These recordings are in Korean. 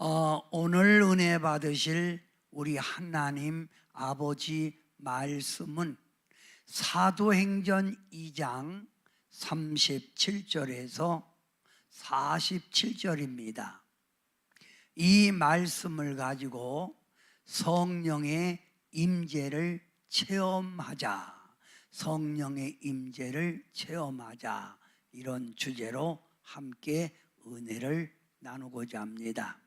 오늘 은혜 받으실 우리 하나님 아버지 말씀은 사도행전 2장 37절에서 47절입니다. 이 말씀을 가지고 성령의 임재를 체험하자, 성령의 임재를 체험하자, 이런 주제로 함께 은혜를 나누고자 합니다.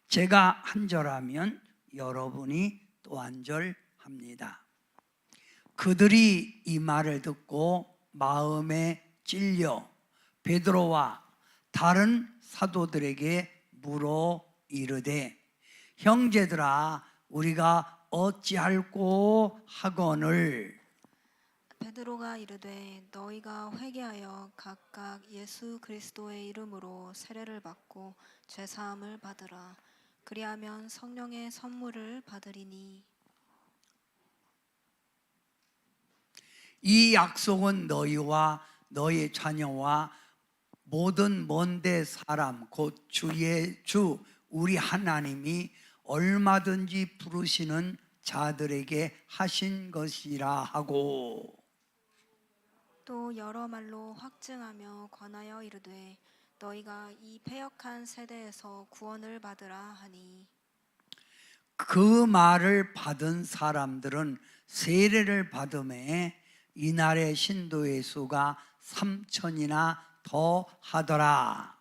제가 한 절하면 여러분이 또 한 절 합니다. 그들이 이 말을 듣고 마음에 찔려 베드로와 다른 사도들에게 물어 이르되, 형제들아, 우리가 어찌할꼬 하거늘. 베드로가 이르되, 너희가 회개하여 각각 예수 그리스도의 이름으로 세례를 받고 죄 사함을 받으라. 그리하면 성령의 선물을 받으리니. 이 약속은 너희와 너희 자녀와 모든 먼데 사람 곧 주의 주 우리 하나님이 얼마든지 부르시는 자들에게 하신 것이라 하고, 또 여러 말로 확증하며 권하여 이르되, 너희가 이 패역한 세대에서 구원을 받으라 하니. 그 말을 받은 사람들은 세례를 받음에 이날의 신도의 수가 3,000이나 더 하더라.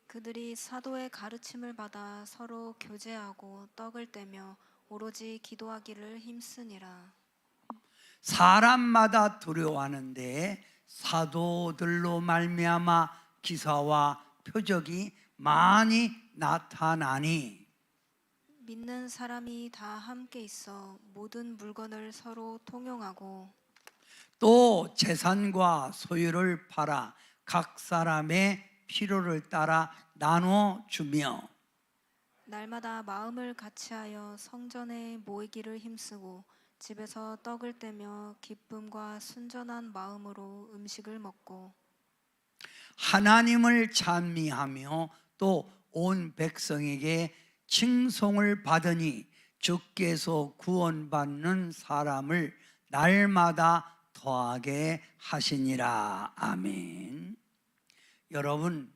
그들이 사도의 가르침을 받아 서로 교제하고 떡을 떼며 오로지 기도하기를 힘쓰니라. 사람마다 두려워하는데 사도들로 말미암아 기사와 표적이 많이 나타나니, 믿는 사람이 다 함께 있어 모든 물건을 서로 통용하고 또 재산과 소유를 팔아 각 사람의 필요를 따라 나눠 주며, 날마다 마음을 같이하여 성전에 모이기를 힘쓰고 집에서 떡을 떼며 기쁨과 순전한 마음으로 음식을 먹고 하나님을 찬미하며 또 온 백성에게 칭송을 받으니 주께서 구원받는 사람을 날마다 더하게 하시니라. 아멘. 여러분,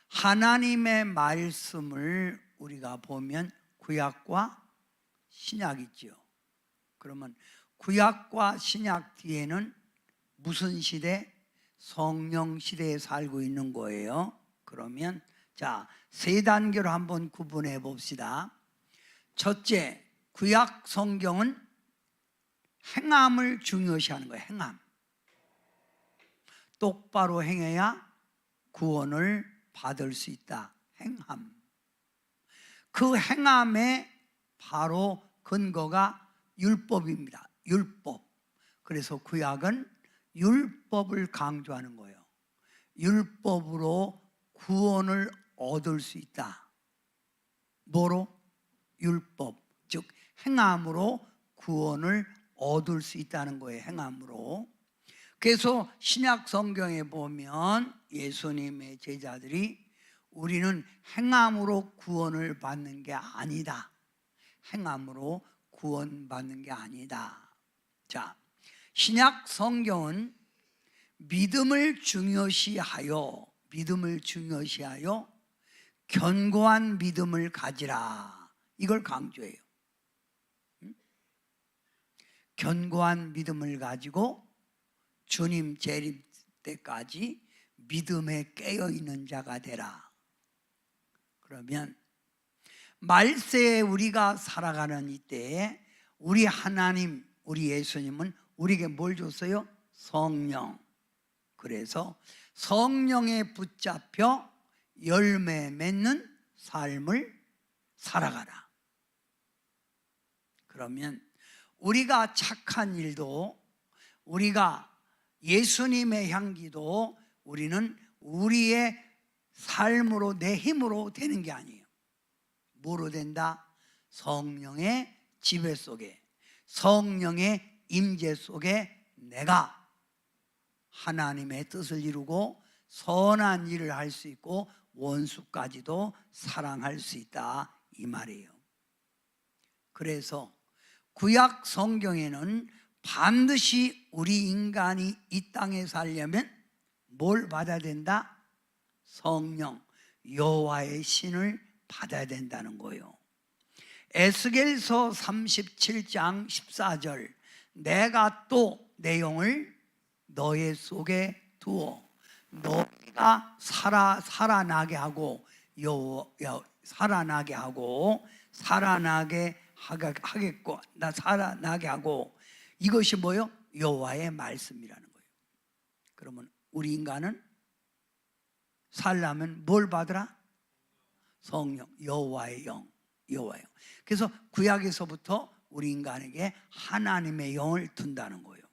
하나님의 말씀을 우리가 보면 구약과 신약이죠. 그러면 구약과 신약 뒤에는 무슨 시대? 성령 시대에 살고 있는 거예요. 그러면 자, 세 단계로 한번 구분해 봅시다. 첫째, 구약 성경은 행함을 중요시하는 거예요. 행함. 똑바로 행해야 구원을 받을 수 있다. 행함. 그 행함의 바로 근거가 율법입니다. 율법. 그래서 구약은 율법을 강조하는 거예요. 율법으로 구원을 얻을 수 있다. 뭐로? 율법. 즉 행함으로 구원을 얻을 수 있다는 거예요. 행함으로. 그래서 신약 성경에 보면 예수님의 제자들이 우리는 행함으로 구원을 받는 게 아니다. 행함으로 구원받는 게 아니다. 자, 신약 성경은 믿음을 중요시하여 견고한 믿음을 가지라, 이걸 강조해요. 견고한 믿음을 가지고 주님 재림 때까지 믿음에 깨어있는 자가 되라. 그러면 말세에 우리가 살아가는 이때에 우리 하나님, 우리 예수님은 우리에게 뭘 줬어요? 성령. 그래서 성령에 붙잡혀 열매 맺는 삶을 살아가라. 그러면 우리가 착한 일도, 우리가 예수님의 향기도 우리는 우리의 삶으로, 내 힘으로 되는 게 아니에요. 뭐로 된다? 성령의 지배 속에, 성령의 임재 속에 내가 하나님의 뜻을 이루고 선한 일을 할 수 있고 원수까지도 사랑할 수 있다 이 말이에요. 그래서 구약 성경에는 반드시 우리 인간이 이 땅에 살려면 뭘 받아야 된다? 성령, 여호와의 신을 받아야 된다는 거예요. 에스겔서 37장 14절, 내가 또 내 영을 너의 속에 두어 너희가 살아나게 하고 살아나게 하고 살아나게 하겠고 나 살아나게 하고, 이것이 뭐요? 여호와의 말씀이라는 거예요. 그러면 우리 인간은 살려면 뭘 받으라? 성령, 여호와의 영, 여호와의 영. 그래서 구약에서부터 우리 인간에게 하나님의 영을 둔다는 거예요.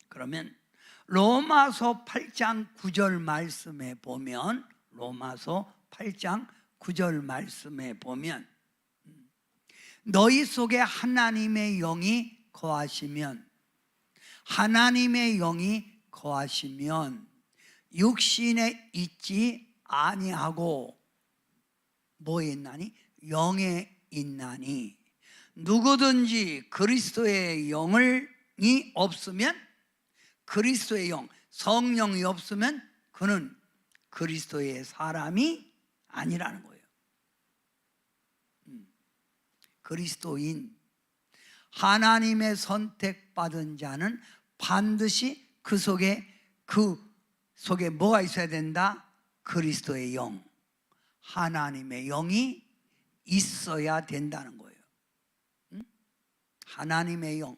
그러면 로마서 8장 9절 말씀에 보면, 로마서 8장 9절 말씀에 보면 너희 속에 하나님의 영이 거하시면, 하나님의 영이 거하시면 육신에 있지 아니하고 뭐에 있나니? 영에 있나니, 누구든지 그리스도의 영이 없으면, 그리스도의 영, 성령이 없으면 그는 그리스도의 사람이 아니라는 거예요. 그리스도인, 하나님의 선택받은 자는 반드시 그 속에 뭐가 있어야 된다? 그리스도의 영, 하나님의 영이 있어야 된다는 거예요. 하나님의 영,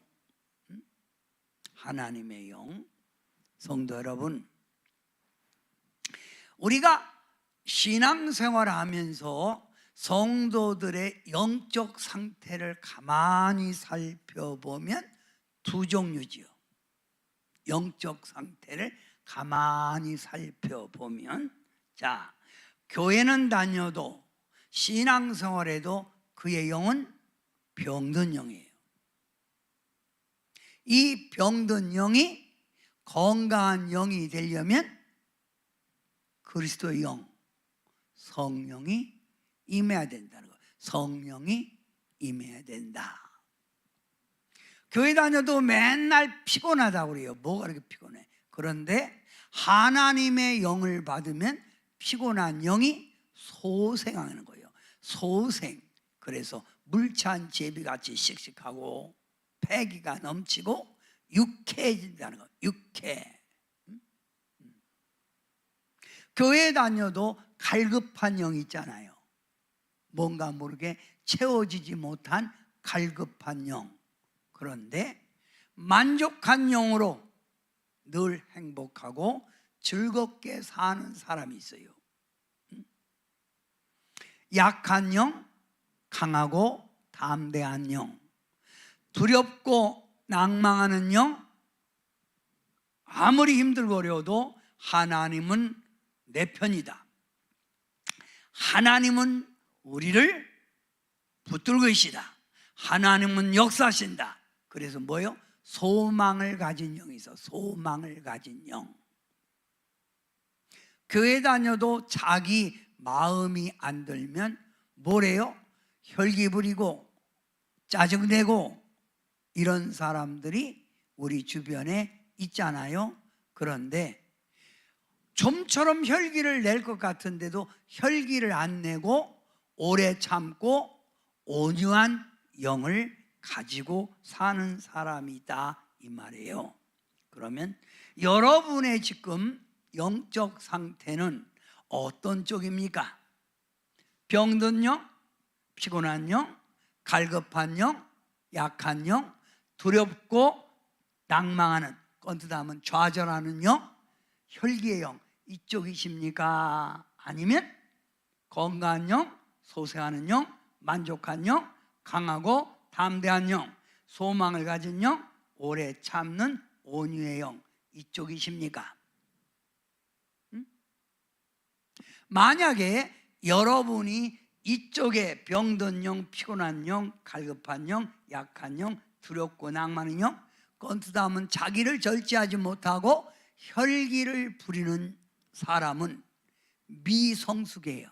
하나님의 영. 성도 여러분, 우리가 신앙생활을 하면서 성도들의 영적 상태를 가만히 살펴보면 두 종류지요. 영적 상태를 가만히 살펴보면, 자, 교회는 다녀도 신앙생활에도 그의 영은 병든 영이에요. 이 병든 영이 건강한 영이 되려면 그리스도의 영, 성령이 임해야 된다는 거예요. 성령이 임해야 된다. 교회 다녀도 맨날 피곤하다고 그래요. 뭐가 그렇게 피곤해? 그런데 하나님의 영을 받으면 피곤한 영이 소생하는 거예요. 소생. 그래서 물찬 제비같이 씩씩하고 패기가 넘치고 유쾌해진다는 거예요. 유쾌. 교회 다녀도 갈급한 영이 있잖아요. 뭔가 모르게 채워지지 못한 갈급한 영. 그런데 만족한 영으로 늘 행복하고 즐겁게 사는 사람이 있어요. 약한 영, 강하고 담대한 영, 두렵고 낭망하는 영, 아무리 힘들고 어려워도 하나님은 내 편이다. 하나님은 우리를 붙들고 계시다. 하나님은 역사하신다. 그래서 뭐예요? 소망을 가진 영이 있어. 소망을 가진 영. 교회 다녀도 자기 마음이 안 들면 뭐래요? 혈기 부리고 짜증내고 이런 사람들이 우리 주변에 있잖아요. 그런데 좀처럼 혈기를 낼 것 같은데도 혈기를 안 내고 오래 참고 온유한 영을 가지고 사는 사람이 있다 이 말이에요. 그러면 여러분의 지금 영적 상태는 어떤 쪽입니까? 병든 영, 피곤한 영, 갈급한 영, 약한 영, 두렵고 낭망하는, 건드다면 좌절하는 영, 혈기의 영, 이쪽이십니까? 아니면 건강한 영, 소생하는 영, 만족한 영, 강하고 담대한 영, 소망을 가진 영, 오래 참는 온유의 영, 이쪽이십니까? 만약에 여러분이 이쪽에 병든 영, 피곤한 영, 갈급한 영, 약한 영, 두렵고 낭만한 영, 건투다면 자기를 절제하지 못하고 혈기를 부리는 사람은 미성숙이에요.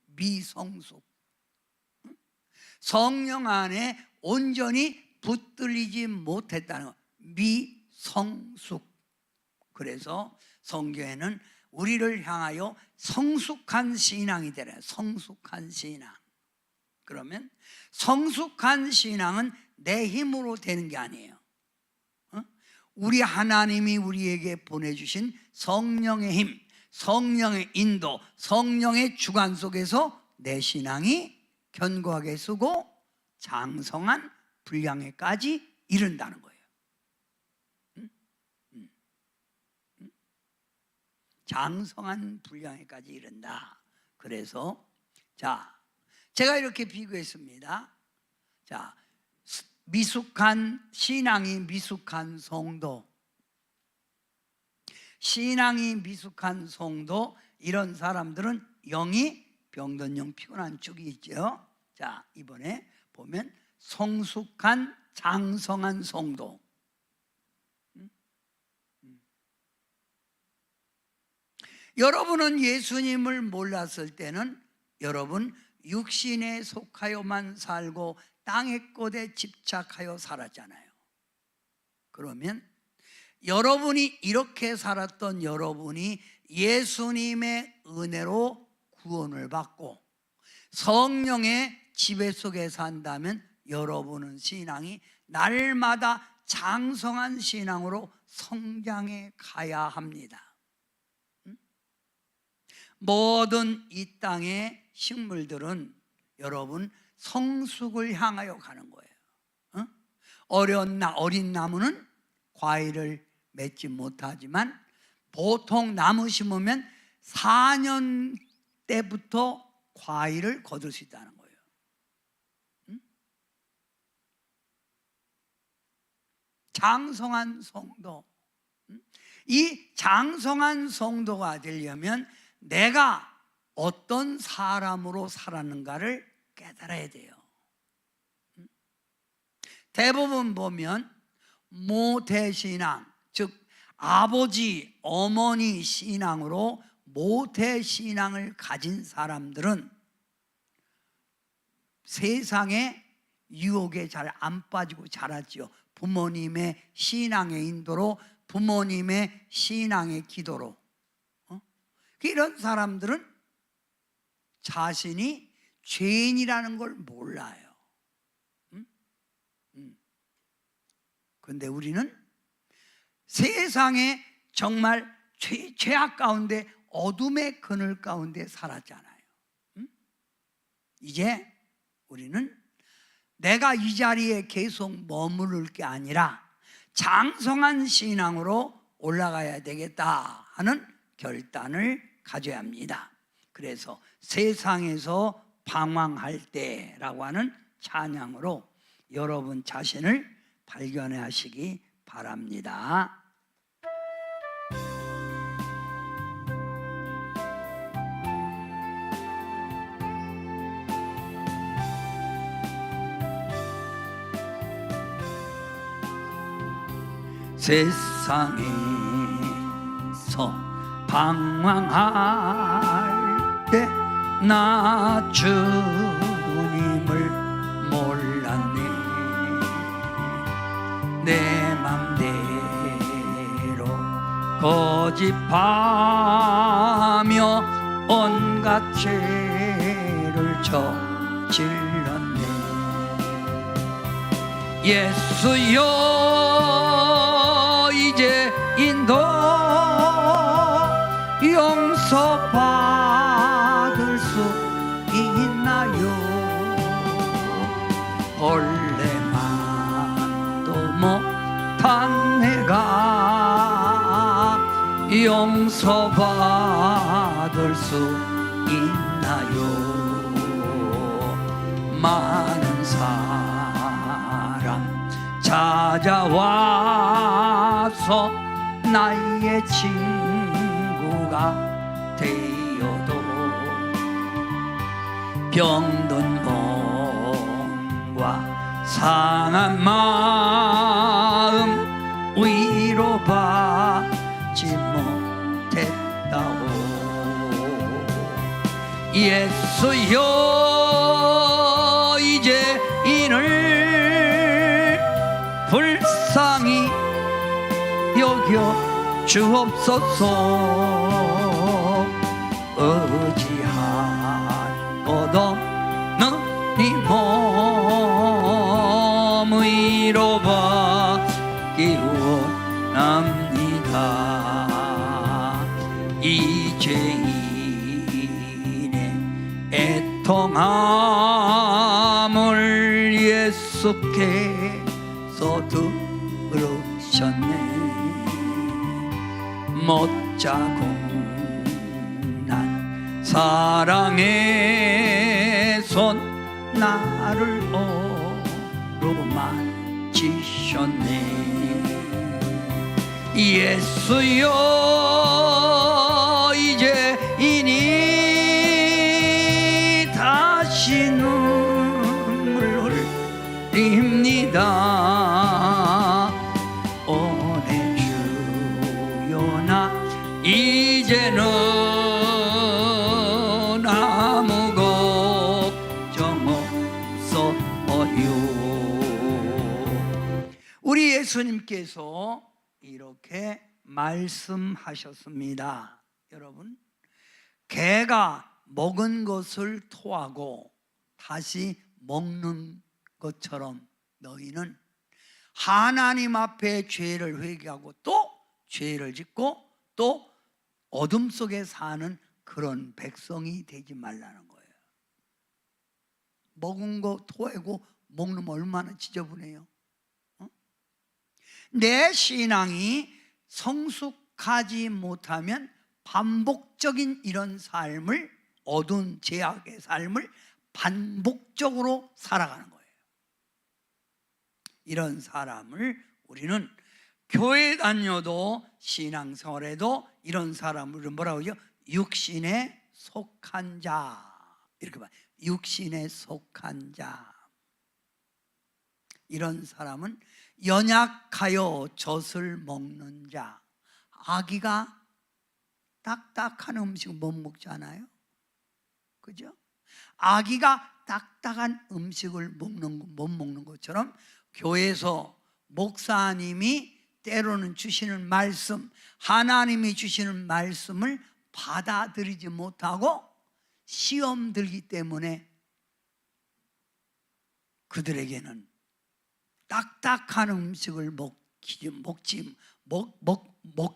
미성숙. 성령 안에 온전히 붙들리지 못했다는 거. 미성숙. 그래서 성경에는 우리를 향하여 성숙한 신앙이 되래. 성숙한 신앙. 그러면 성숙한 신앙은 내 힘으로 되는 게 아니에요. 우리 하나님이 우리에게 보내주신 성령의 힘, 성령의 인도, 성령의 주관 속에서 내 신앙이 견고하게 쓰고 장성한 분량에까지 이른다는 거예요. 장성한 분량에까지 이른다. 그래서 자, 제가 이렇게 비교했습니다. 자, 미숙한 신앙이 미숙한 성도, 신앙이 미숙한 성도, 이런 사람들은 영이 병든 영, 피곤한 쪽이 있죠. 자, 이번에 보면 성숙한 장성한 성도. 여러분은 예수님을 몰랐을 때는 여러분 육신에 속하여만 살고 땅의 것에 집착하여 살았잖아요. 그러면 여러분이 이렇게 살았던 여러분이 예수님의 은혜로 구원을 받고 성령의 지배 속에 산다면 여러분은 신앙이 날마다 장성한 신앙으로 성장해 가야 합니다. 모든 이 땅의 식물들은 여러분 성숙을 향하여 가는 거예요. 어린 나무는 과일을 맺지 못하지만 보통 나무 심으면 4년 때부터 과일을 거둘 수 있다는 거예요. 장성한 성도. 이 장성한 성도가 되려면 내가 어떤 사람으로 살았는가를 깨달아야 돼요. 대부분 보면 모태신앙, 즉 아버지, 어머니 신앙으로 모태신앙을 가진 사람들은 세상의 유혹에 잘 안 빠지고 자랐지요. 부모님의 신앙의 인도로, 부모님의 신앙의 기도로. 이런 사람들은 자신이 죄인이라는 걸 몰라요. 그런데 우리는 세상에 정말 죄악 가운데, 어둠의 그늘 가운데 살았잖아요. 이제 우리는 내가 이 자리에 계속 머무를 게 아니라 장성한 신앙으로 올라가야 되겠다 하는 결단을 가져야 합니다. 그래서 세상에서 방황할 때라고 하는 찬양으로 여러분 자신을 발견하시기 바랍니다. 세상에서 방황할 때 나 주님을 몰랐네. 내 맘대로 거짓하며 온갖 죄를 저질렀네. 예수여 이제 인도 용서받을 수 있나요? 벌레만도 못한 내가 용서받을 수 있나요? 많은 사람 찾아와서 나의 친구가 되어도 병든 몸과 상한 마음 위로받지 못했다고. 예수여 이제 이를 불쌍히 여겨 주옵소서. 의지할 것 없는 이 몸 위로받기 원합니다. 이제인의 애통함을 예수께서 들으셨네. 못자국난 사랑의 손 나를 어루만지셨네. 예수여 이제 이니 다시 눈물 흘립니다. 오네 주여 나 이제는 아무 걱정 없어요. 우리 예수님께서 이렇게 말씀하셨습니다. 여러분, 개가 먹은 것을 토하고 다시 먹는 것처럼 너희는 하나님 앞에 죄를 회개하고 또 죄를 짓고 또 어둠 속에 사는 그런 백성이 되지 말라는 거예요. 먹은 거 토하고 먹는 거 얼마나 지저분해요. 내 신앙이 성숙하지 못하면 반복적인 이런 삶을, 어두운 죄악의 삶을 반복적으로 살아가는 거예요. 이런 사람을 우리는 교회 다녀도 신앙생활에도 이런 사람을 뭐라고 하죠? 육신에 속한 자, 이렇게 봐요. 육신에 속한 자. 이런 사람은 연약하여 젖을 먹는 자. 아기가 딱딱한 음식을 못 먹잖아요. 그죠? 아기가 딱딱한 음식을 못 먹는 것처럼 교회에서 목사님이 때로는 주시는 말씀, 하나님이 주시는 말씀을 받아들이지 못하고 시험 들기 때문에 그들에게는 딱딱한 음식을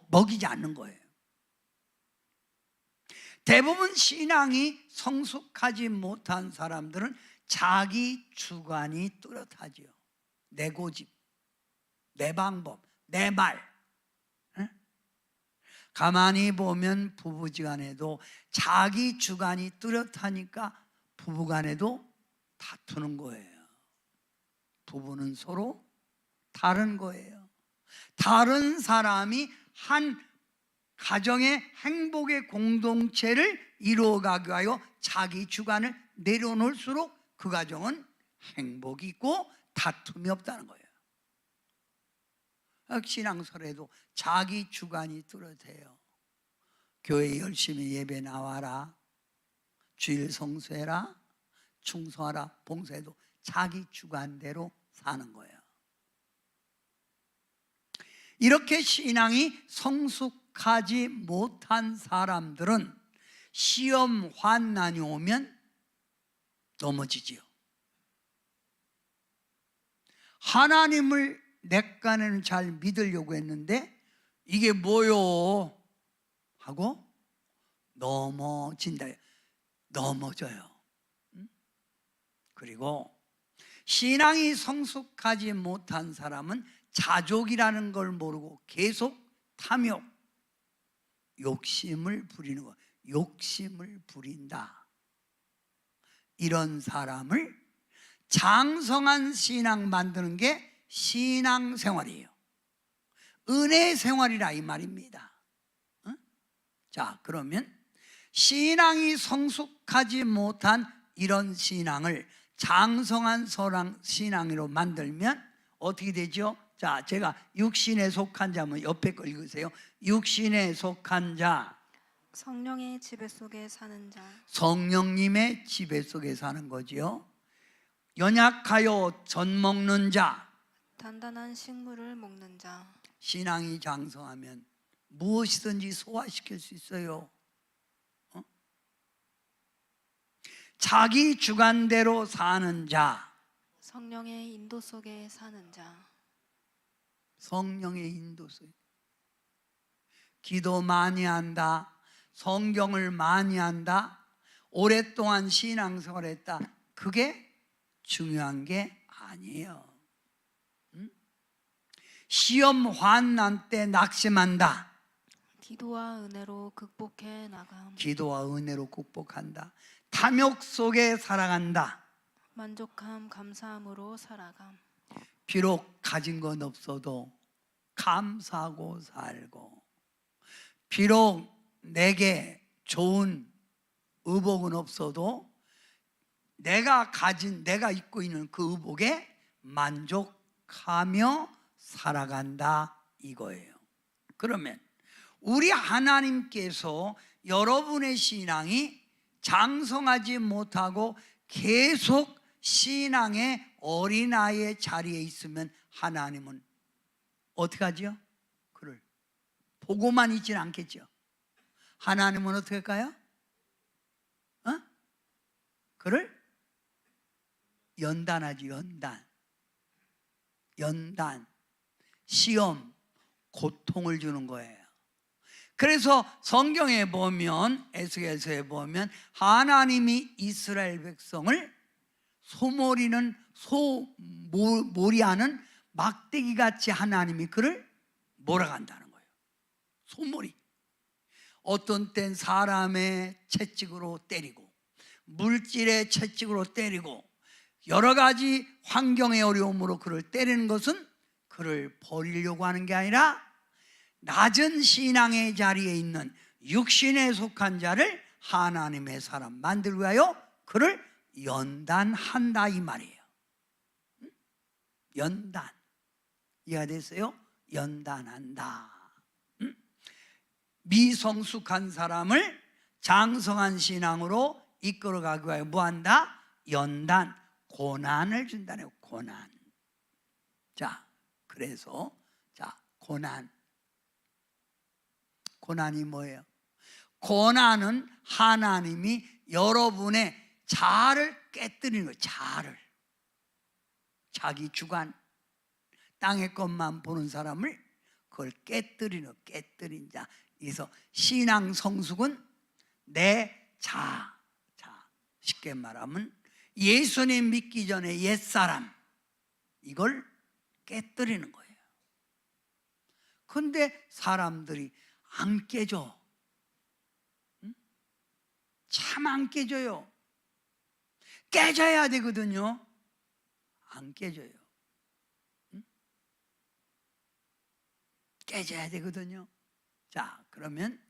먹이지 않는 거예요. 대부분 신앙이 성숙하지 못한 사람들은 자기 주관이 뚜렷하지요. 내 고집, 내 방법, 내 말. 가만히 보면 부부지간에도 자기 주관이 뚜렷하니까 부부간에도 다투는 거예요. 부부는 서로 다른 거예요. 다른 사람이 한 가정의 행복의 공동체를 이루어가기 위하여 자기 주관을 내려놓을수록 그 가정은 행복이 있고 다툼이 없다는 거예요. 신앙설에도 자기 주관이 뚜렷해요. 교회 열심히 예배 나와라, 주일 성수해라, 충성하라, 봉사해도 자기 주관대로 사는 거예요. 이렇게 신앙이 성숙하지 못한 사람들은 시험 환난이 오면 넘어지지요. 하나님을 내 깐에는 잘 믿으려고 했는데 이게 뭐요? 하고 넘어진다. 넘어져요. 그리고 신앙이 성숙하지 못한 사람은 자족이라는 걸 모르고 계속 탐욕, 욕심을 부리는 거. 욕심을 부린다. 이런 사람을 장성한 신앙 만드는 게 신앙생활이에요. 은혜 생활이라 이 말입니다. 자, 그러면 신앙이 성숙하지 못한 이런 신앙을 장성한 신앙으로 만들면 어떻게 되죠? 자, 제가 육신에 속한 자면 옆에 거 읽으세요. 육신에 속한 자, 성령의 지배 속에 사는 자. 성령님의 지배 속에 사는 거지요. 연약하여 젖 먹는 자. 단단한 식물을 먹는 자. 신앙이 장성하면 무엇이든지 소화시킬 수 있어요. 자기 주관대로 사는 자. 성령의 인도 속에 사는 자. 성령의 인도 속에. 기도 많이 한다, 성경을 많이 한다, 오랫동안 신앙생활을 했다, 그게 중요한 게 아니에요. 시험 환난 때 낙심한다. 기도와 은혜로 극복해 나감. 기도와 은혜로 극복한다. 탐욕 속에 살아간다. 만족함 감사함으로 살아감. 비록 가진 건 없어도 감사하고 살고, 비록 내게 좋은 의복은 없어도 내가 입고 있는 그 의복에 만족하며 살아간다 이거예요. 그러면 우리 하나님께서 여러분의 신앙이 장성하지 못하고 계속 신앙의 어린아이의 자리에 있으면 하나님은 어떻게 하죠? 그를 보고만 있지는 않겠죠. 하나님은 어떻게 할까요? 그를 연단하지. 연단, 시험, 고통을 주는 거예요. 그래서 성경에 보면, 에스겔서에 보면 하나님이 이스라엘 백성을 소몰이하는 막대기 같이 하나님이 그를 몰아간다는 거예요. 소몰이. 어떤 땐 사람의 채찍으로 때리고, 물질의 채찍으로 때리고, 여러 가지 환경의 어려움으로 그를 때리는 것은 그를 버리려고 하는 게 아니라 낮은 신앙의 자리에 있는 육신에 속한 자를 하나님의 사람 만들기 위하여 그를 연단한다 이 말이에요. 연단. 이해가 됐어요? 연단한다. 미성숙한 사람을 장성한 신앙으로 이끌어가기 위하여 뭐한다? 연단, 고난을 준다네요. 고난. 자, 그래서 고난이 뭐예요? 고난은 하나님이 여러분의 자아를 깨뜨리는 거예요. 자아를. 자기 주관, 땅의 것만 보는 사람을 그걸 깨뜨린 자. 그래서 신앙 성숙은 내 자아. 쉽게 말하면 예수님 믿기 전에 옛사람, 이걸 깨뜨리는 거예요. 그런데 사람들이 안 깨져. 참 안 깨져요. 깨져야 되거든요. 안 깨져요. 깨져야 되거든요. 자, 그러면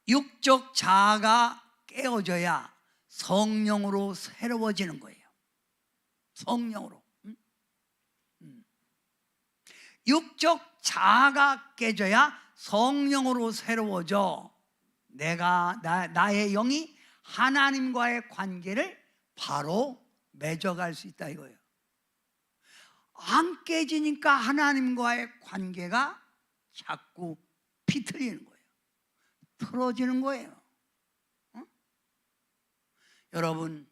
육적 자아가 깨어져야 성령으로 새로워지는 거예요. 성령으로. 육적 자아가 깨져야 성령으로 새로워져. 나의 영이 하나님과의 관계를 바로 맺어갈 수 있다 이거예요. 안 깨지니까 하나님과의 관계가 자꾸 비틀리는 거예요. 틀어지는 거예요. 여러분,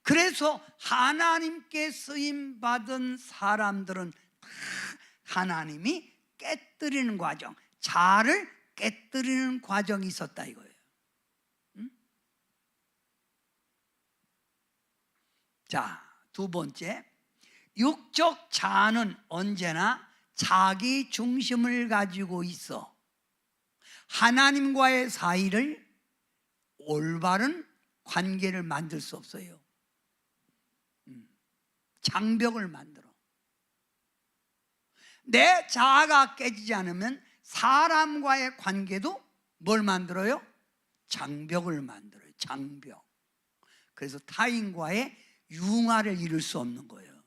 그래서 하나님께 쓰임 받은 사람들은 다 하나님이 깨뜨리는 과정, 자아를 깨뜨리는 과정이 있었다 이거예요. 자, 두 번째, 육적 자아는 언제나 자기 중심을 가지고 있어 하나님과의 사이를 올바른 관계를 만들 수 없어요. 장벽을 만들어. 내 자아가 깨지지 않으면 사람과의 관계도 뭘 만들어요? 장벽을 만들어요. 장벽. 그래서 타인과의 융화를 이룰 수 없는 거예요.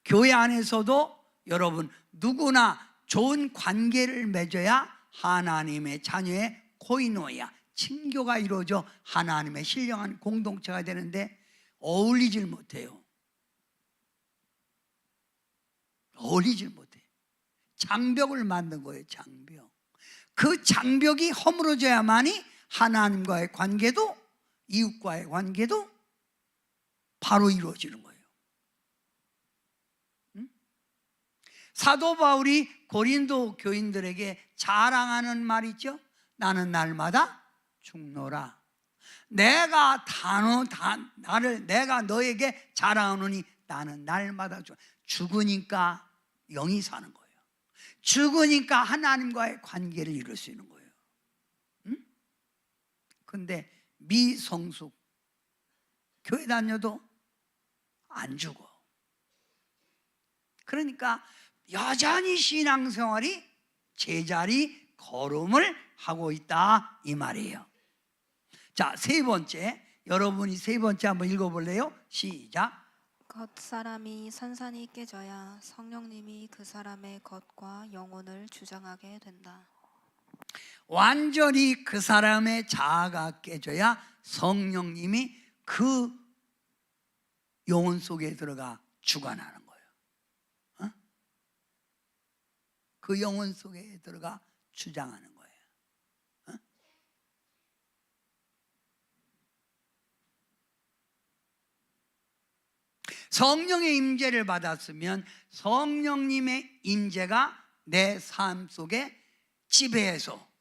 교회 안에서도 여러분 누구나 좋은 관계를 맺어야 하나님의 자녀의 코이노야, 친교가 이루어져 하나님의 신령한 공동체가 되는데 어울리질 못해요. 어울리질 못해요. 장벽을 만든 거예요. 장벽. 그 장벽이 허물어져야만이 하나님과의 관계도 이웃과의 관계도 바로 이루어지는 거예요. 사도 바울이 고린도 교인들에게 자랑하는 말 있죠? 나는 날마다 죽노라. 내가 너에게 자랑하노니 나는 날마다 죽으니까 영이 사는 거예요. 죽으니까 하나님과의 관계를 이룰 수 있는 거예요. 근데 미성숙 교회 다녀도 안 죽어. 그러니까 여전히 신앙생활이 제자리 걸음을 하고 있다 이 말이에요. 자, 세 번째, 여러분이 세 번째 한번 읽어볼래요? 시작. 겉사람이 산산이 깨져야 성령님이 그 사람의 겉과 영혼을 주장하게 된다. 완전히 그 사람의 자아가 깨져야 성령님이 그 영혼 속에 들어가 주관하는 거예요. 그 영혼 속에 들어가 주장하는 거예요. 성령의 임재를 받았으면 성령님의 임재가 내 삶 속에 지배해서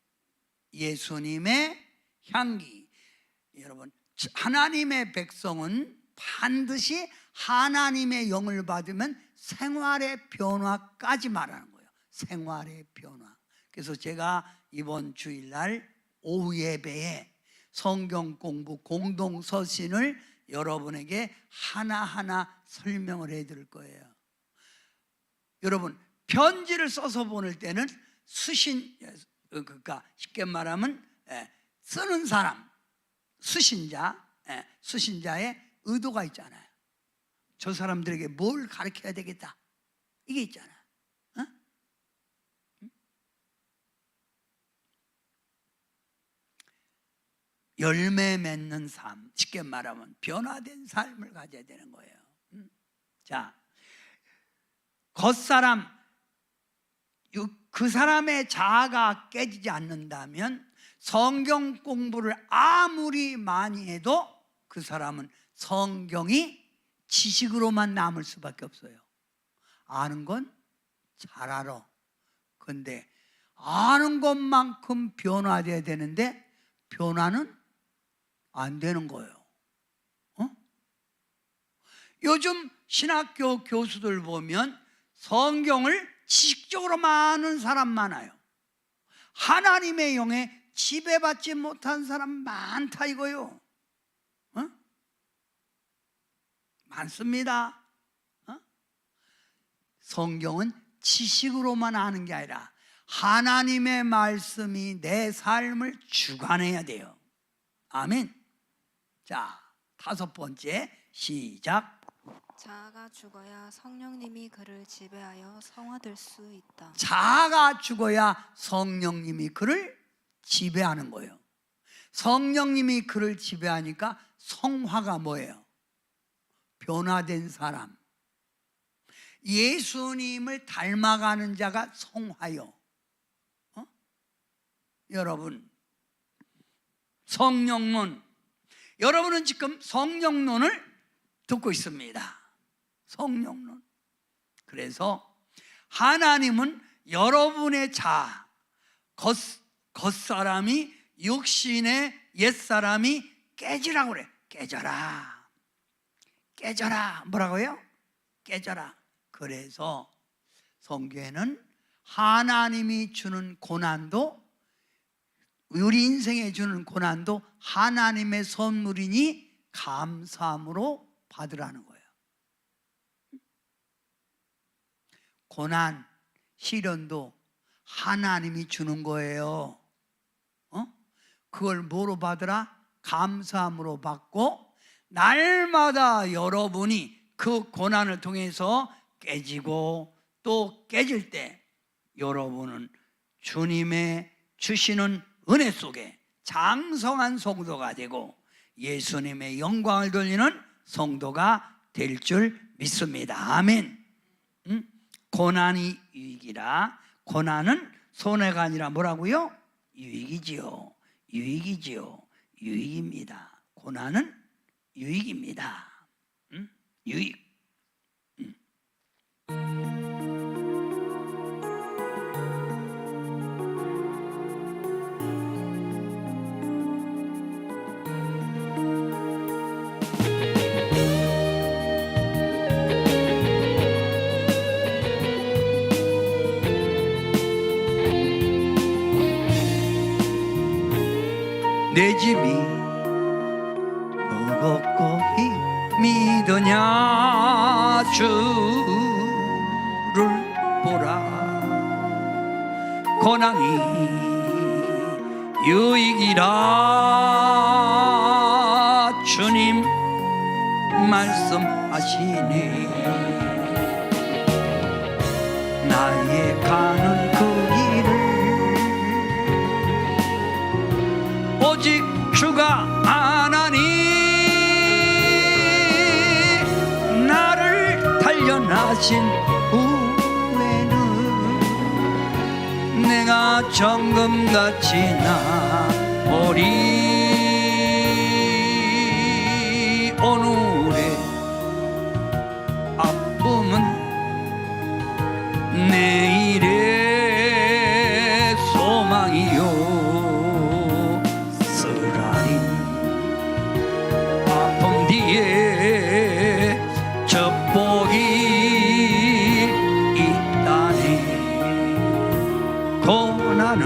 예수님의 향기, 여러분 하나님의 백성은 반드시 하나님의 영을 받으면 생활의 변화까지 말하는 거예요. 생활의 변화. 그래서 제가 이번 주일날 오후 예배에 성경 공부 공동 서신을 여러분에게 하나하나 설명을 해드릴 거예요. 여러분 편지를 써서 보낼 때는 수신, 그러니까 쉽게 말하면 쓰는 사람, 수신자의 의도가 있잖아요. 저 사람들에게 뭘 가르쳐야 되겠다, 이게 있잖아요. 열매 맺는 삶, 쉽게 말하면 변화된 삶을 가져야 되는 거예요. 자, 겉사람, 그 사람의 자아가 깨지지 않는다면 성경 공부를 아무리 많이 해도 그 사람은 성경이 지식으로만 남을 수밖에 없어요. 아는 건 잘 알아. 근데 아는 것만큼 변화돼야 되는데 변화는 안 되는 거예요. 요즘 신학교 교수들 보면 성경을 지식적으로만 아는 사람 많아요. 하나님의 영에 지배받지 못한 사람 많다 이거요. 많습니다. 성경은 지식으로만 아는 게 아니라 하나님의 말씀이 내 삶을 주관해야 돼요. 아멘. 자, 다섯 번째 시작. 자아가 죽어야 성령님이 그를 지배하여 성화될 수 있다. 자아가 죽어야 성령님이 그를 지배하는 거예요. 성령님이 그를 지배하니까 성화가 뭐예요? 변화된 사람. 예수님을 닮아가는 자가 성화요. 여러분, 성령론, 여러분은 지금 성령론을 듣고 있습니다. 성령론. 그래서 하나님은 여러분의 자아, 겉사람이, 육신의 옛사람이 깨지라고 그래. 깨져라. 깨져라. 뭐라고요? 깨져라. 그래서 성경에는 하나님이 주는 고난도, 우리 인생에 주는 고난도 하나님의 선물이니 감사함으로 받으라는 거예요. 고난, 시련도 하나님이 주는 거예요. 그걸 뭐로 받으라? 감사함으로 받고, 날마다 여러분이 그 고난을 통해서 깨지고 또 깨질 때 여러분은 주님의 주시는 은혜 속에 장성한 성도가 되고 예수님의 영광을 돌리는 성도가 될 줄 믿습니다. 아멘. 고난이 유익이라. 고난은 손해가 아니라 뭐라고요? 유익이지요. 유익이지요. 유익입니다. 고난은 유익입니다. 유익. 내 집이 무겁고 힘이 드냐 주를 보라. 고난이 유익이라 주님 말씀하시네. 나의 가는 그 길을 오직 주가 아나니. 나를 단련하신 후에는 내가 정금같이 나오리. 오늘의 아픔은 내일의 소망이요. 아픔 뒤에 축복이 있다네. 고난은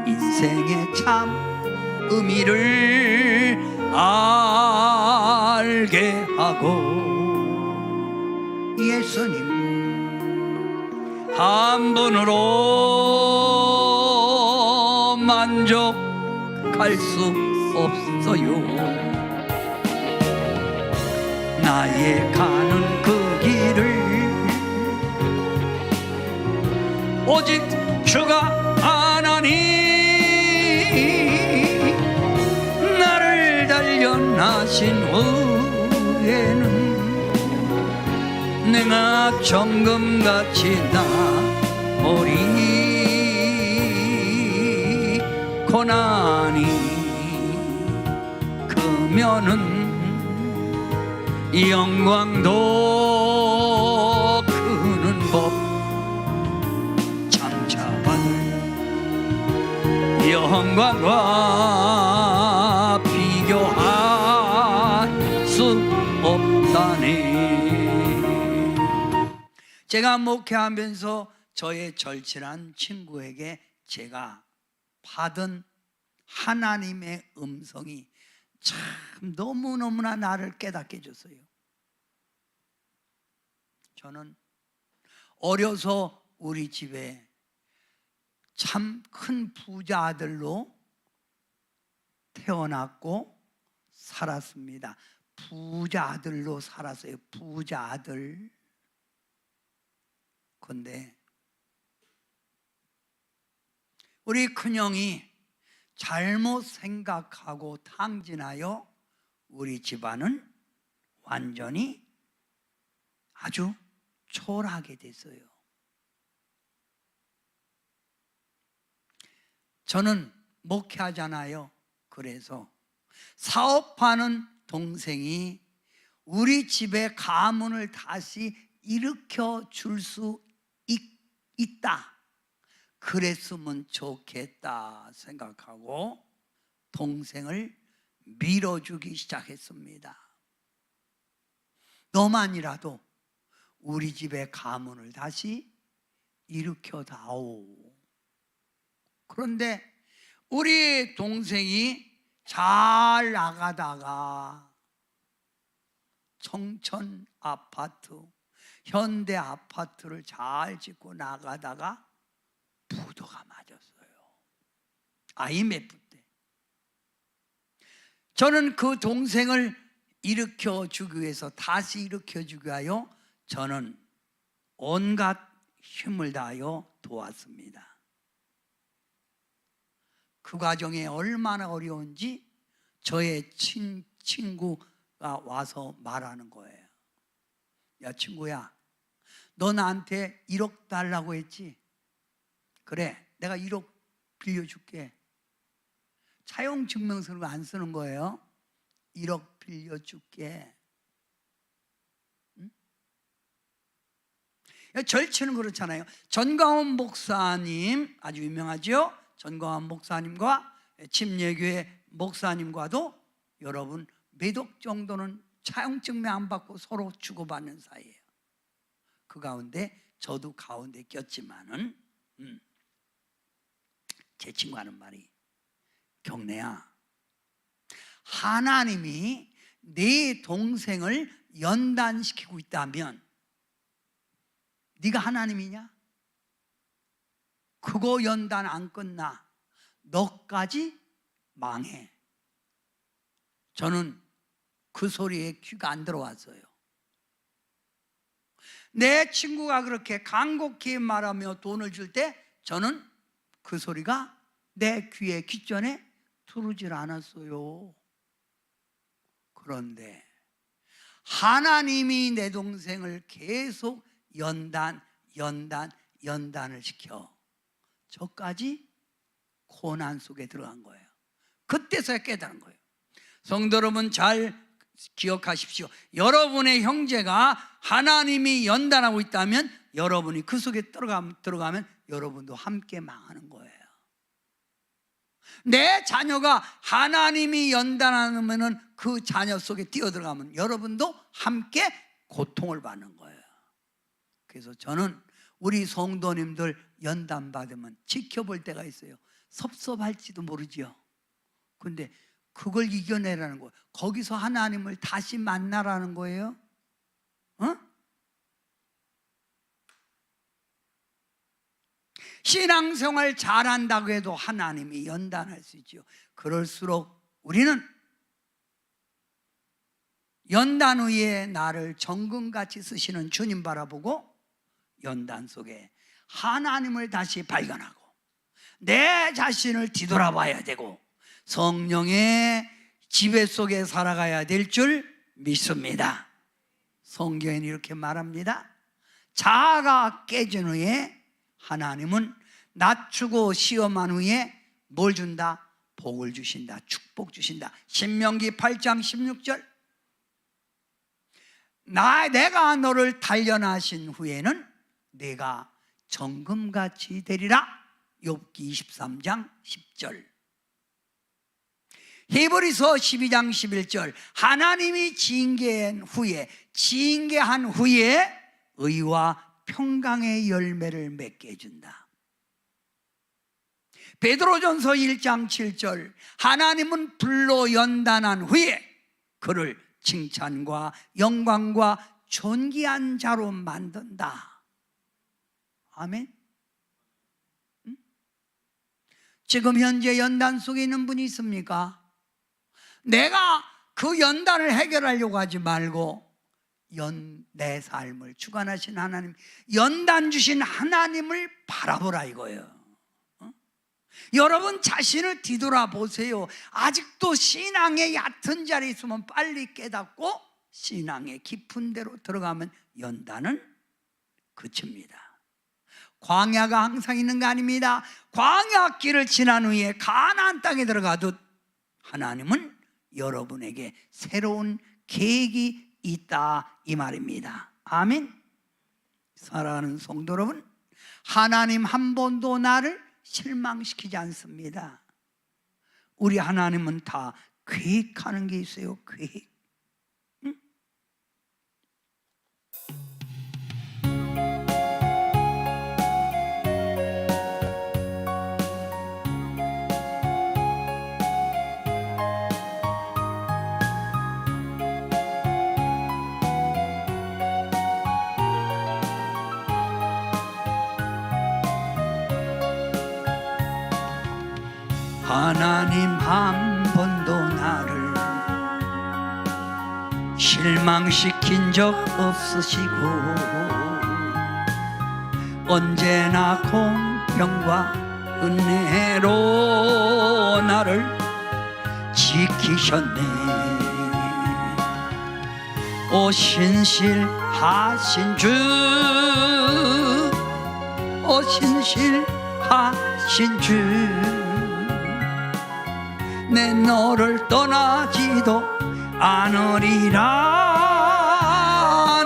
인생의 참 의미를 알게 하고 예수님 한 분으로 만족할 수 없어요. 나의 가는 그 길을 오직 주가 아나니. 나를 단련하신 후에는 내가 정금같이 나오리. 고난이 크면은 영광도 크는 법. 장차받을 영광과 비교할 수 없다네. 제가 목회하면서 저의 절친한 친구에게 제가 받은 하나님의 음성이 참 너무너무나 나를 깨닫게 해줬어요. 저는 어려서 우리 집에 참 큰 부자 아들로 태어났고 살았습니다. 부자 아들로 살았어요. 부자 아들. 근데 우리 큰형이 잘못 생각하고 탕진하여 우리 집안은 완전히 아주 초라하게 됐어요. 저는 목회하잖아요. 그래서 사업하는 동생이 우리 집의 가문을 다시 일으켜 줄 수 있다. 그랬으면 좋겠다 생각하고 동생을 밀어주기 시작했습니다. 너만이라도 우리 집의 가문을 다시 일으켜 다오. 그런데 우리 동생이 잘 나가다가 청천 아파트, 현대 아파트를 잘 짓고 나가다가 부도가 맞았어요. IMF 때. 저는 그 동생을 일으켜 주기 위해서, 다시 일으켜 주기 위하여 저는 온갖 힘을 다하여 도왔습니다. 그 과정에 얼마나 어려운지 저의 친구가 와서 말하는 거예요. 야, 친구야, 너 나한테 1억 달라고 했지? 그래, 내가 1억 빌려줄게. 차용증명서를 안 쓰는 거예요. 1억 빌려줄게. 응? 절치는 그렇잖아요. 전광훈 목사님, 아주 유명하죠? 전광훈 목사님과 침례교회 목사님과도 여러분 몇억 정도는 차용증명 안 받고 서로 주고받는 사이예요. 그 가운데 저도 가운데 꼈지만은 제 친구 하는 말이, 경래야, 하나님이 내 동생을 연단시키고 있다면 네가 하나님이냐? 그거 연단 안 끝나. 너까지 망해. 저는 그 소리에 귀가 안 들어왔어요. 내 친구가 그렇게 간곡히 말하며 돈을 줄 때 저는 그 소리가 내 귀에 귓전에 들어오질 않았어요. 그런데 하나님이 내 동생을 계속 연단을 시켜 저까지 고난 속에 들어간 거예요. 그때서야 깨달은 거예요. 성도 여러분, 잘 기억하십시오. 여러분의 형제가 하나님이 연단하고 있다면 여러분이 그 속에 들어가면 여러분도 함께 망하는 거예요. 내 자녀가 하나님이 연단하면 그 자녀 속에 뛰어들어가면 여러분도 함께 고통을 받는 거예요. 그래서 저는 우리 성도님들 연단 받으면 지켜볼 때가 있어요. 섭섭할지도 모르지요. 근데 그걸 이겨내라는 거예요. 거기서 하나님을 다시 만나라는 거예요. 신앙생활 잘한다고 해도 하나님이 연단할 수 있죠. 그럴수록 우리는 연단 후에 나를 정금같이 쓰시는 주님 바라보고 연단 속에 하나님을 다시 발견하고 내 자신을 뒤돌아봐야 되고 성령의 지배 속에 살아가야 될 줄 믿습니다. 성경에는 이렇게 말합니다. 자아가 깨진 후에 하나님은 낮추고 시험한 후에 뭘 준다? 복을 주신다. 축복 주신다. 신명기 8장 16절. 내가 너를 단련하신 후에는 내가 정금같이 되리라. 욥기 23장 10절. 히브리서 12장 11절. 하나님이 징계한 후에 의와 평강의 열매를 맺게 해준다. 베드로전서 1장 7절. 하나님은 불로 연단한 후에 그를 칭찬과 영광과 존귀한 자로 만든다. 아멘. 지금 현재 연단 속에 있는 분이 있습니까? 내가 그 연단을 해결하려고 하지 말고 내 삶을 주관하신 하나님, 연단 주신 하나님을 바라보라 이거예요. 여러분 자신을 뒤돌아보세요. 아직도 신앙의 얕은 자리에 있으면 빨리 깨닫고 신앙의 깊은 데로 들어가면 연단은 그칩니다. 광야가 항상 있는 거 아닙니다. 광야 길을 지난 후에 가나안 땅에 들어가듯 하나님은 여러분에게 새로운 계획이 있다 이 말입니다. 아멘. 사랑하는 성도 여러분, 하나님 한 번도 나를 실망시키지 않습니다. 우리 하나님은 다 계획하는 게 있어요. 계획. 하나님 한 번도 나를 실망시킨 적 없으시고 언제나 공평과 은혜로 나를 지키셨네. 오 신실하신 주, 오 신실하신 주, 내 너를 떠나지도 않으리라,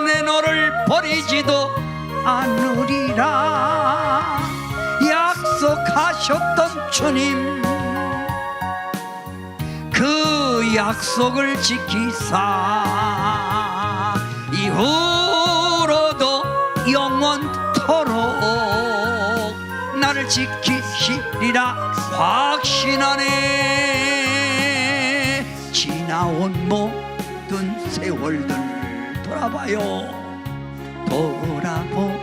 내 너를 버리지도 않으리라. 약속하셨던 주님, 그 약속을 지키사 이후로도 영원토록 나를 지키시리라 확신하네. 지나온 모든 세월들 돌아봐요. 돌아보아도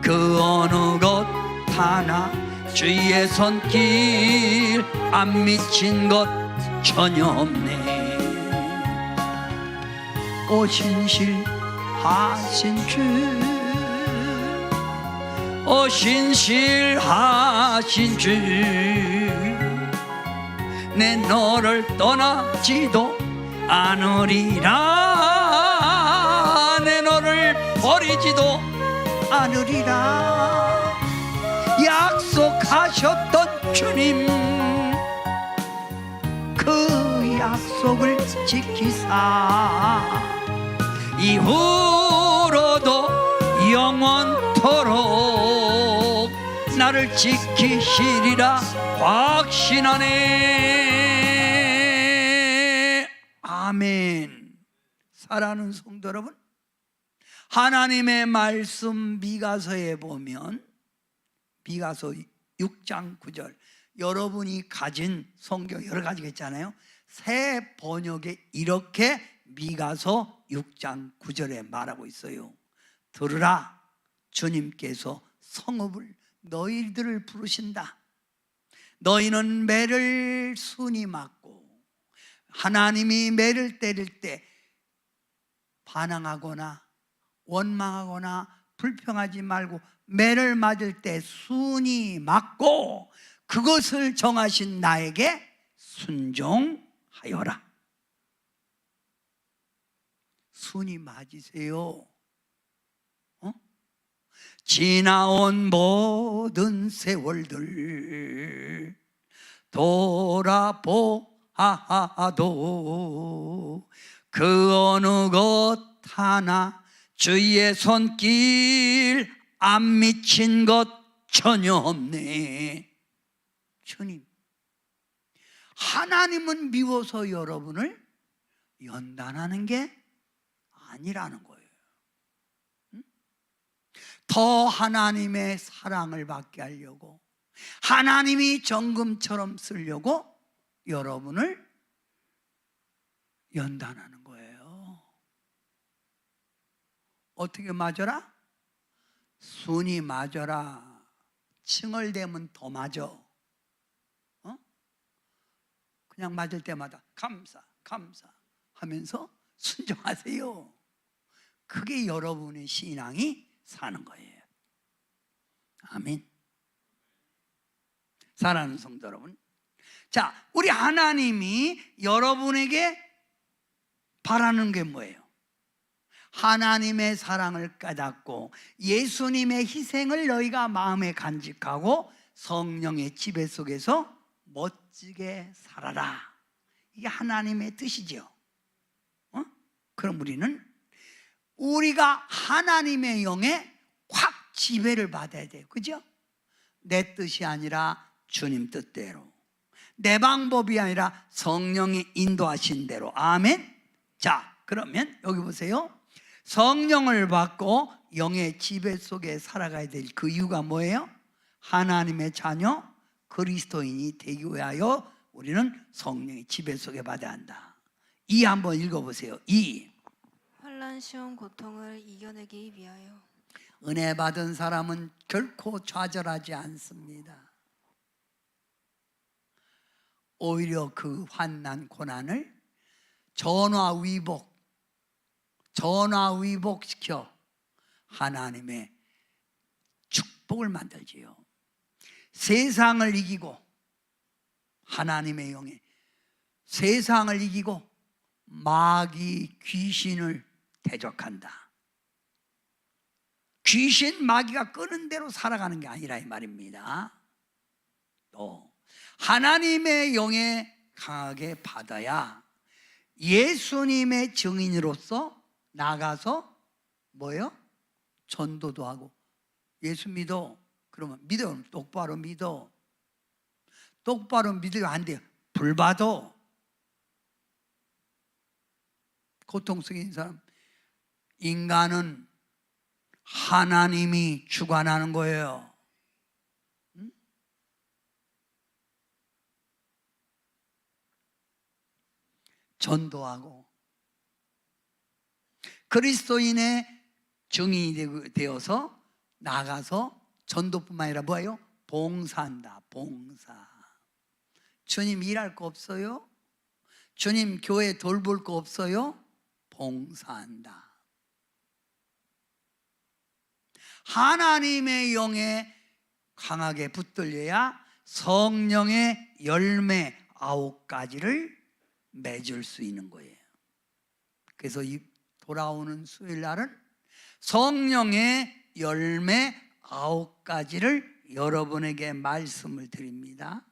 그 어느 것 하나 주의 손길 안 미친 것 전혀 없네. 오 신실하신 주, 오 신실하신 주, 내 너를 떠나지도 않으리라, 내 너를 버리지도 않으리라. 약속하셨던 주님, 그 약속을 지키사 이후로도 영원토록 나를 지키시리라 확신하네. 아멘. 사랑하는 성도 여러분, 하나님의 말씀 미가서에 보면, 미가서 6장 9절, 여러분이 가진 성경 여러 가지가 있잖아요. 새 번역에 이렇게 미가서 6장 9절에 말하고 있어요. 들으라, 주님께서 성읍을 너희들을 부르신다. 너희는 매를 순히 맞고, 하나님이 매를 때릴 때 반항하거나 원망하거나 불평하지 말고 매를 맞을 때 순히 맞고 그것을 정하신 나에게 순종하여라. 순히 맞으세요. 지나온 모든 세월들 돌아보아도 그 어느 것 하나 주의 손길 안 미친 것 전혀 없네. 주님, 하나님은 미워서 여러분을 연단하는 게 아니라는 거예요. 더 하나님의 사랑을 받게 하려고, 하나님이 정금처럼 쓰려고 여러분을 연단하는 거예요. 어떻게 맞아라? 순이 맞아라. 칭얼대면 더 맞아. 그냥 맞을 때마다 감사 감사 하면서 순종하세요. 그게 여러분의 신앙이 사는 거예요. 아멘. 사랑하는 성도 여러분, 자, 우리 하나님이 여러분에게 바라는 게 뭐예요? 하나님의 사랑을 깨닫고 예수님의 희생을 너희가 마음에 간직하고 성령의 지배 속에서 멋지게 살아라. 이게 하나님의 뜻이죠. 그럼 우리가 하나님의 영에 확 지배를 받아야 돼요. 그죠? 내 뜻이 아니라 주님 뜻대로, 내 방법이 아니라 성령이 인도하신 대로. 아멘. 자, 그러면 여기 보세요. 성령을 받고 영의 지배 속에 살아가야 될 그 이유가 뭐예요? 하나님의 자녀 그리스도인이 되기 위하여 우리는 성령의 지배 속에 받아야 한다. 이 한번 읽어보세요. 이 환난 시험 고통을 이겨내기 위하여. 은혜 받은 사람은 결코 좌절하지 않습니다. 오히려 그 환난 고난을 전화위복시켜 하나님의 축복을 만들지요. 세상을 이기고, 하나님의 영에 세상을 이기고 마귀 귀신을 대적한다. 귀신 마귀가 끄는 대로 살아가는 게 아니라 이 말입니다. 또 하나님의 영에 강하게 받아야 예수님의 증인으로서 나가서 뭐예요? 전도도 하고. 예수 믿어. 그러면 믿어. 똑바로 믿어. 똑바로 믿으면 안 돼요. 불 받아. 고통스러운 사람, 인간은 하나님이 주관하는 거예요. 응? 전도하고 그리스도인의 증인이 되어서 나가서 전도뿐만 아니라 뭐예요? 봉사한다. 봉사. 주님 일할 거 없어요? 주님 교회 돌볼 거 없어요? 봉사한다. 하나님의 영에 강하게 붙들려야 성령의 열매 9가지를 맺을 수 있는 거예요. 그래서 이 돌아오는 수요일 날은 성령의 열매 9가지를 여러분에게 말씀을 드립니다.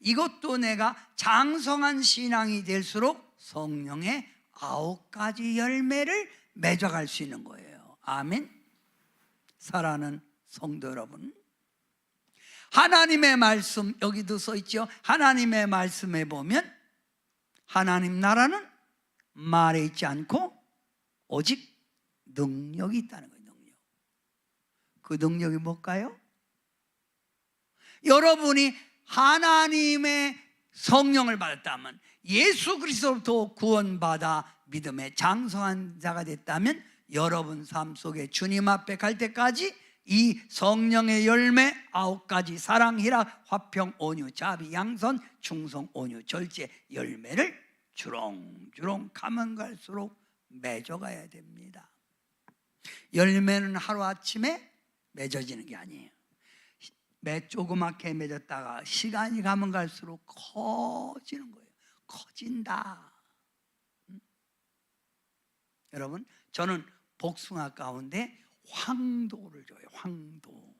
이것도 내가 장성한 신앙이 될수록 성령의 9가지 열매를 맺어갈 수 있는 거예요. 아멘. 사랑하는 성도 여러분, 하나님의 말씀, 여기도 써 있죠. 하나님의 말씀에 보면 하나님 나라는 말에 있지 않고 오직 능력이 있다는 거예요. 능력. 그 능력이 뭘까요? 여러분이 하나님의 성령을 받았다면, 예수 그리스도로부터 구원받아 믿음의 장성한 자가 됐다면, 여러분 삶 속에 주님 앞에 갈 때까지 이 성령의 열매 9가지, 사랑, 희락, 화평, 온유, 자비, 양선, 충성, 온유, 절제 열매를 주렁주렁 가면 갈수록 맺어가야 됩니다. 열매는 하루아침에 맺어지는 게 아니에요. 조그맣게 맺었다가 시간이 가면 갈수록 커지는 거예요. 커진다. 여러분, 저는 복숭아 가운데 황도를 줘요. 황도.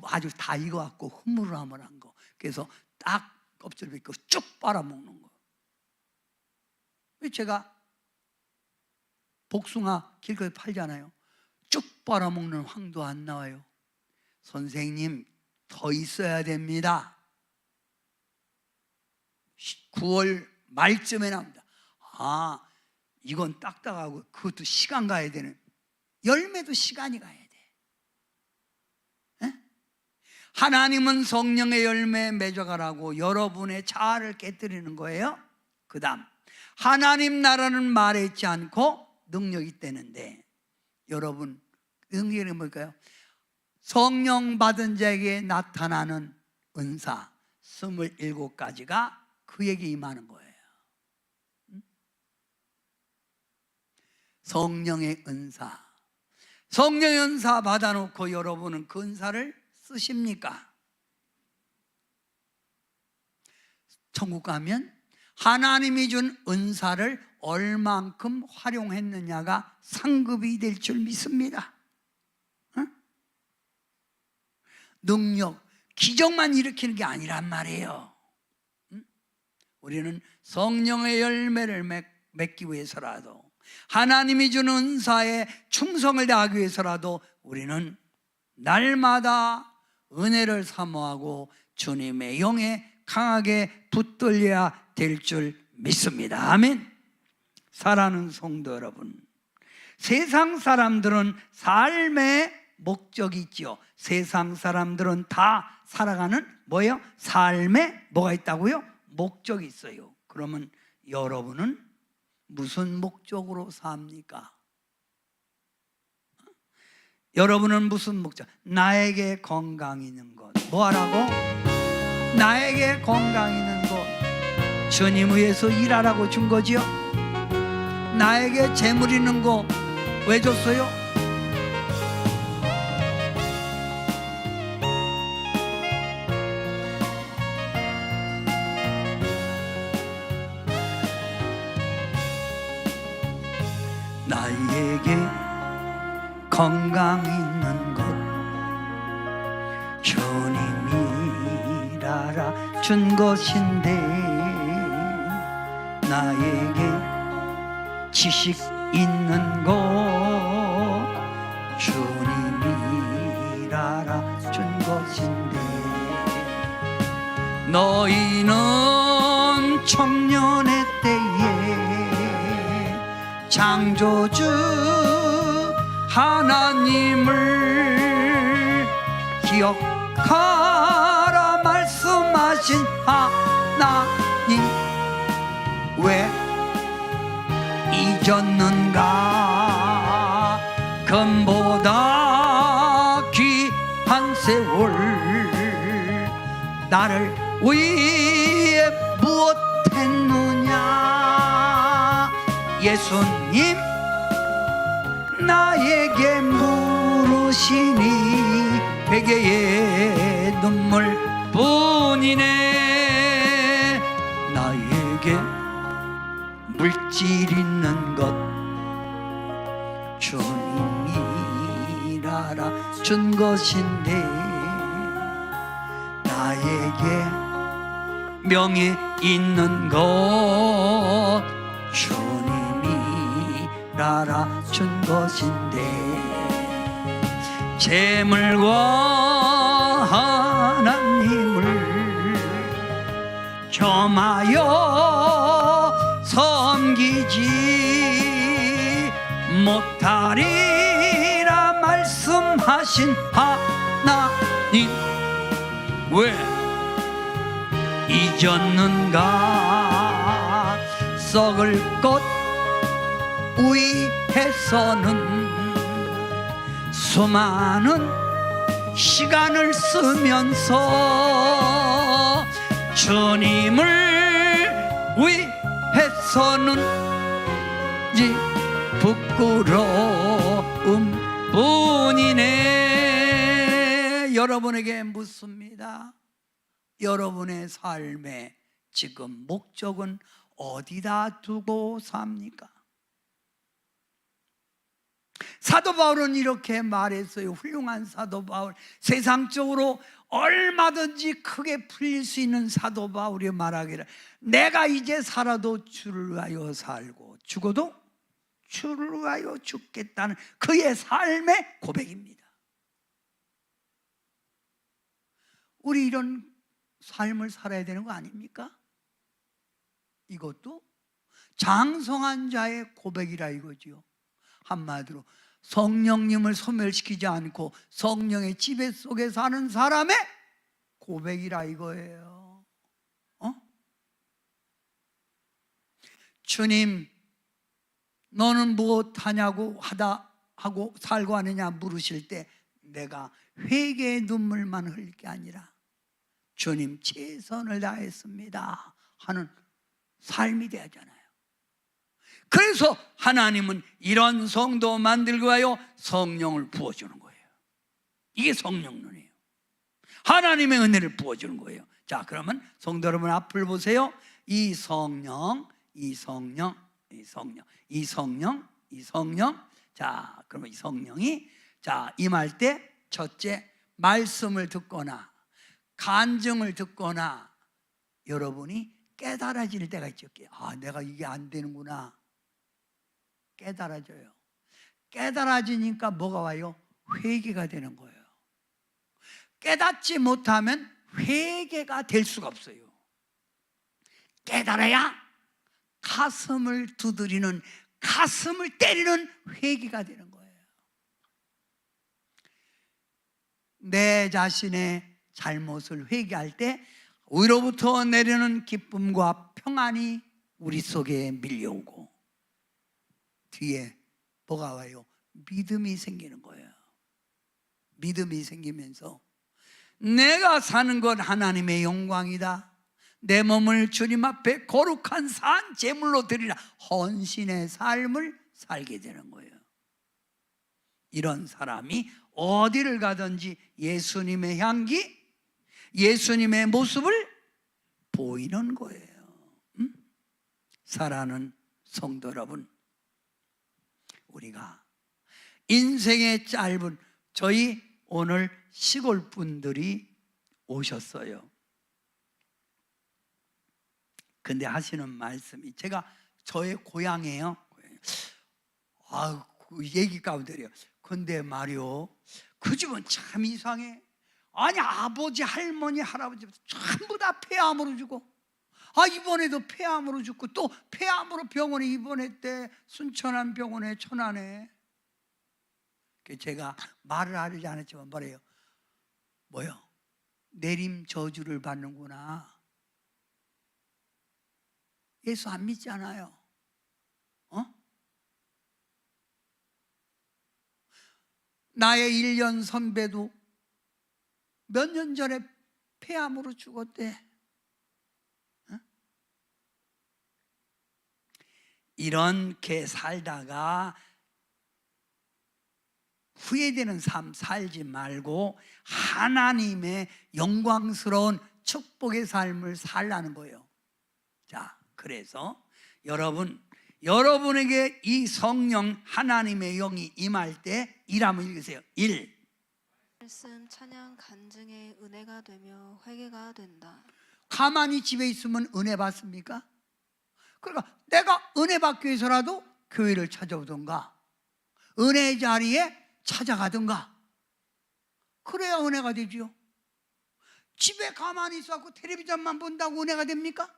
아주 다 익어갖고 흐물흐물한 거. 그래서 딱 껍질 벗고 쭉 빨아먹는 거. 왜 제가 복숭아 길거리에 팔잖아요. 쭉 빨아먹는 황도 안 나와요. 선생님, 더 있어야 됩니다. 9월 말쯤에 나옵니다. 아, 이건 딱딱하고 그것도 시간 가야 되는, 열매도 시간이 가야 돼. 에? 하나님은 성령의 열매 맺어가라고 여러분의 자아를 깨뜨리는 거예요. 그 다음, 하나님 나라는 말에 있지 않고 능력이 있다는데, 여러분 능력이 뭘까요? 성령 받은 자에게 나타나는 은사 27가지가 그에게 임하는 거예요. 성령의 은사. 성령의 은사 받아놓고 여러분은 그 은사를 쓰십니까? 천국 가면 하나님이 준 은사를 얼만큼 활용했느냐가 상급이 될 줄 믿습니다. 능력, 기적만 일으키는 게 아니란 말이에요. 우리는 성령의 열매를 맺기 위해서라도, 하나님이 주는 은사에 충성을 다하기 위해서라도 우리는 날마다 은혜를 사모하고 주님의 영에 강하게 붙들려야 될 줄 믿습니다. 아멘. 사랑하는 성도 여러분, 세상 사람들은 삶의 목적이 있죠. 세상 사람들은 다 살아가는 뭐예요? 삶에 뭐가 있다고요? 목적이 있어요. 그러면 여러분은 무슨 목적으로 삽니까? 여러분은 무슨 목적? 나에게 건강 있는 것. 뭐 하라고? 나에게 건강 있는 것. 주님 위해서 일하라고 준 거지요. 나에게 재물 있는 거 왜 줬어요? 나에게 건강 있는 것 주님이 알아준 것인데, 나에게 지식 있는 것 주님이 알아준 것인데, 너희는 청년의 때에 창조주 하나님을 기억하라 말씀하신 하나님 왜 잊었는가? 금보다 귀한 세월 나를 위해 무엇했느냐? 예수님 나에게 물으시니 베개의 눈물뿐이네. 나에게 물질 있는 것 주님이 알아준 것인데, 나에게 명예 있는 것 주님이 알아준 것인데, 재물과 하나님을 겸하여 섬기지 못하리라 말씀하신 하나님 왜 잊었는가? 썩을 것 위해서는 수많은 시간을 쓰면서 주님을 위해서는 부끄러움 뿐이네. 여러분에게 묻습니다. 여러분의 삶의 지금 목적은 어디다 두고 삽니까? 사도 바울은 이렇게 말했어요. 훌륭한 사도 바울, 세상적으로 얼마든지 크게 풀릴 수 있는 사도 바울이 말하기를, 내가 이제 살아도 주를 위하여 살고 죽어도 주를 위하여 죽겠다는 그의 삶의 고백입니다. 우리 이런 삶을 살아야 되는 거 아닙니까? 이것도 장성한 자의 고백이라 이거지요. 한마디로 성령님을 소멸시키지 않고 성령의 지배 속에 사는 사람의 고백이라 이거예요. 주님, 너는 무엇하냐고 하고 살고 하느냐 물으실 때 내가 회개의 눈물만 흘릴 게 아니라 주님 최선을 다했습니다 하는 삶이 되잖아요. 그래서 하나님은 이런 성도 만들고 하여 성령을 부어주는 거예요. 이게 성령론이에요. 하나님의 은혜를 부어주는 거예요. 자, 그러면 성도 여러분 앞을 보세요. 이 성령, 이 성령, 이 성령, 이 성령, 이 성령. 자, 그러면 이 성령이 자 임할 때 첫째, 말씀을 듣거나 간증을 듣거나 여러분이 깨달아질 때가 있죠. 아, 내가 이게 안 되는구나. 깨달아져요. 깨달아지니까 뭐가 와요? 회개가 되는 거예요. 깨닫지 못하면 회개가 될 수가 없어요. 깨달아야 가슴을 두드리는, 가슴을 때리는 회개가 되는 거예요. 내 자신의 잘못을 회개할 때 위로부터 내리는 기쁨과 평안이 우리 속에 밀려오고 뒤에 뭐가 와요? 믿음이 생기는 거예요. 믿음이 생기면서 내가 사는 것 하나님의 영광이다. 내 몸을 주님 앞에 거룩한 산 제물로 드리라. 헌신의 삶을 살게 되는 거예요. 이런 사람이 어디를 가든지 예수님의 향기, 예수님의 모습을 보이는 거예요. 사랑하는 성도 여러분, 우리가 인생의 짧은, 저희 오늘 시골 분들이 오셨어요. 근데 하시는 말씀이, 제가 저의 고향이에요. 그 얘기 가운데요. 근데 말이요, 그 집은 참 이상해. 아니, 아버지, 할머니, 할아버지 전부 다 폐암으로 죽고, 이번에도 폐암으로 죽고, 또 폐암으로 병원에 입원했대. 순천한 병원에, 천안에. 제가 말을 하지 않았지만 말해요. 뭐요? 내림 저주를 받는구나. 예수 안 믿잖아요. 나의 1년 선배도 몇 년 전에 폐암으로 죽었대. 이렇게 살다가 후회되는 삶 살지 말고 하나님의 영광스러운 축복의 삶을 살라는 거예요. 자, 그래서 여러분에게 이 성령 하나님의 영이 임할 때 1 한번 읽으세요. 1. 말씀, 찬양, 간증의 은혜가 되며 회개가 된다. 가만히 집에 있으면 은혜 받습니까? 그러니까 내가 은혜 받기 위해서라도 교회를 찾아오던가 은혜의 자리에 찾아가든가, 그래야 은혜가 되지요. 집에 가만히 있어갖고 텔레비전만 본다고 은혜가 됩니까?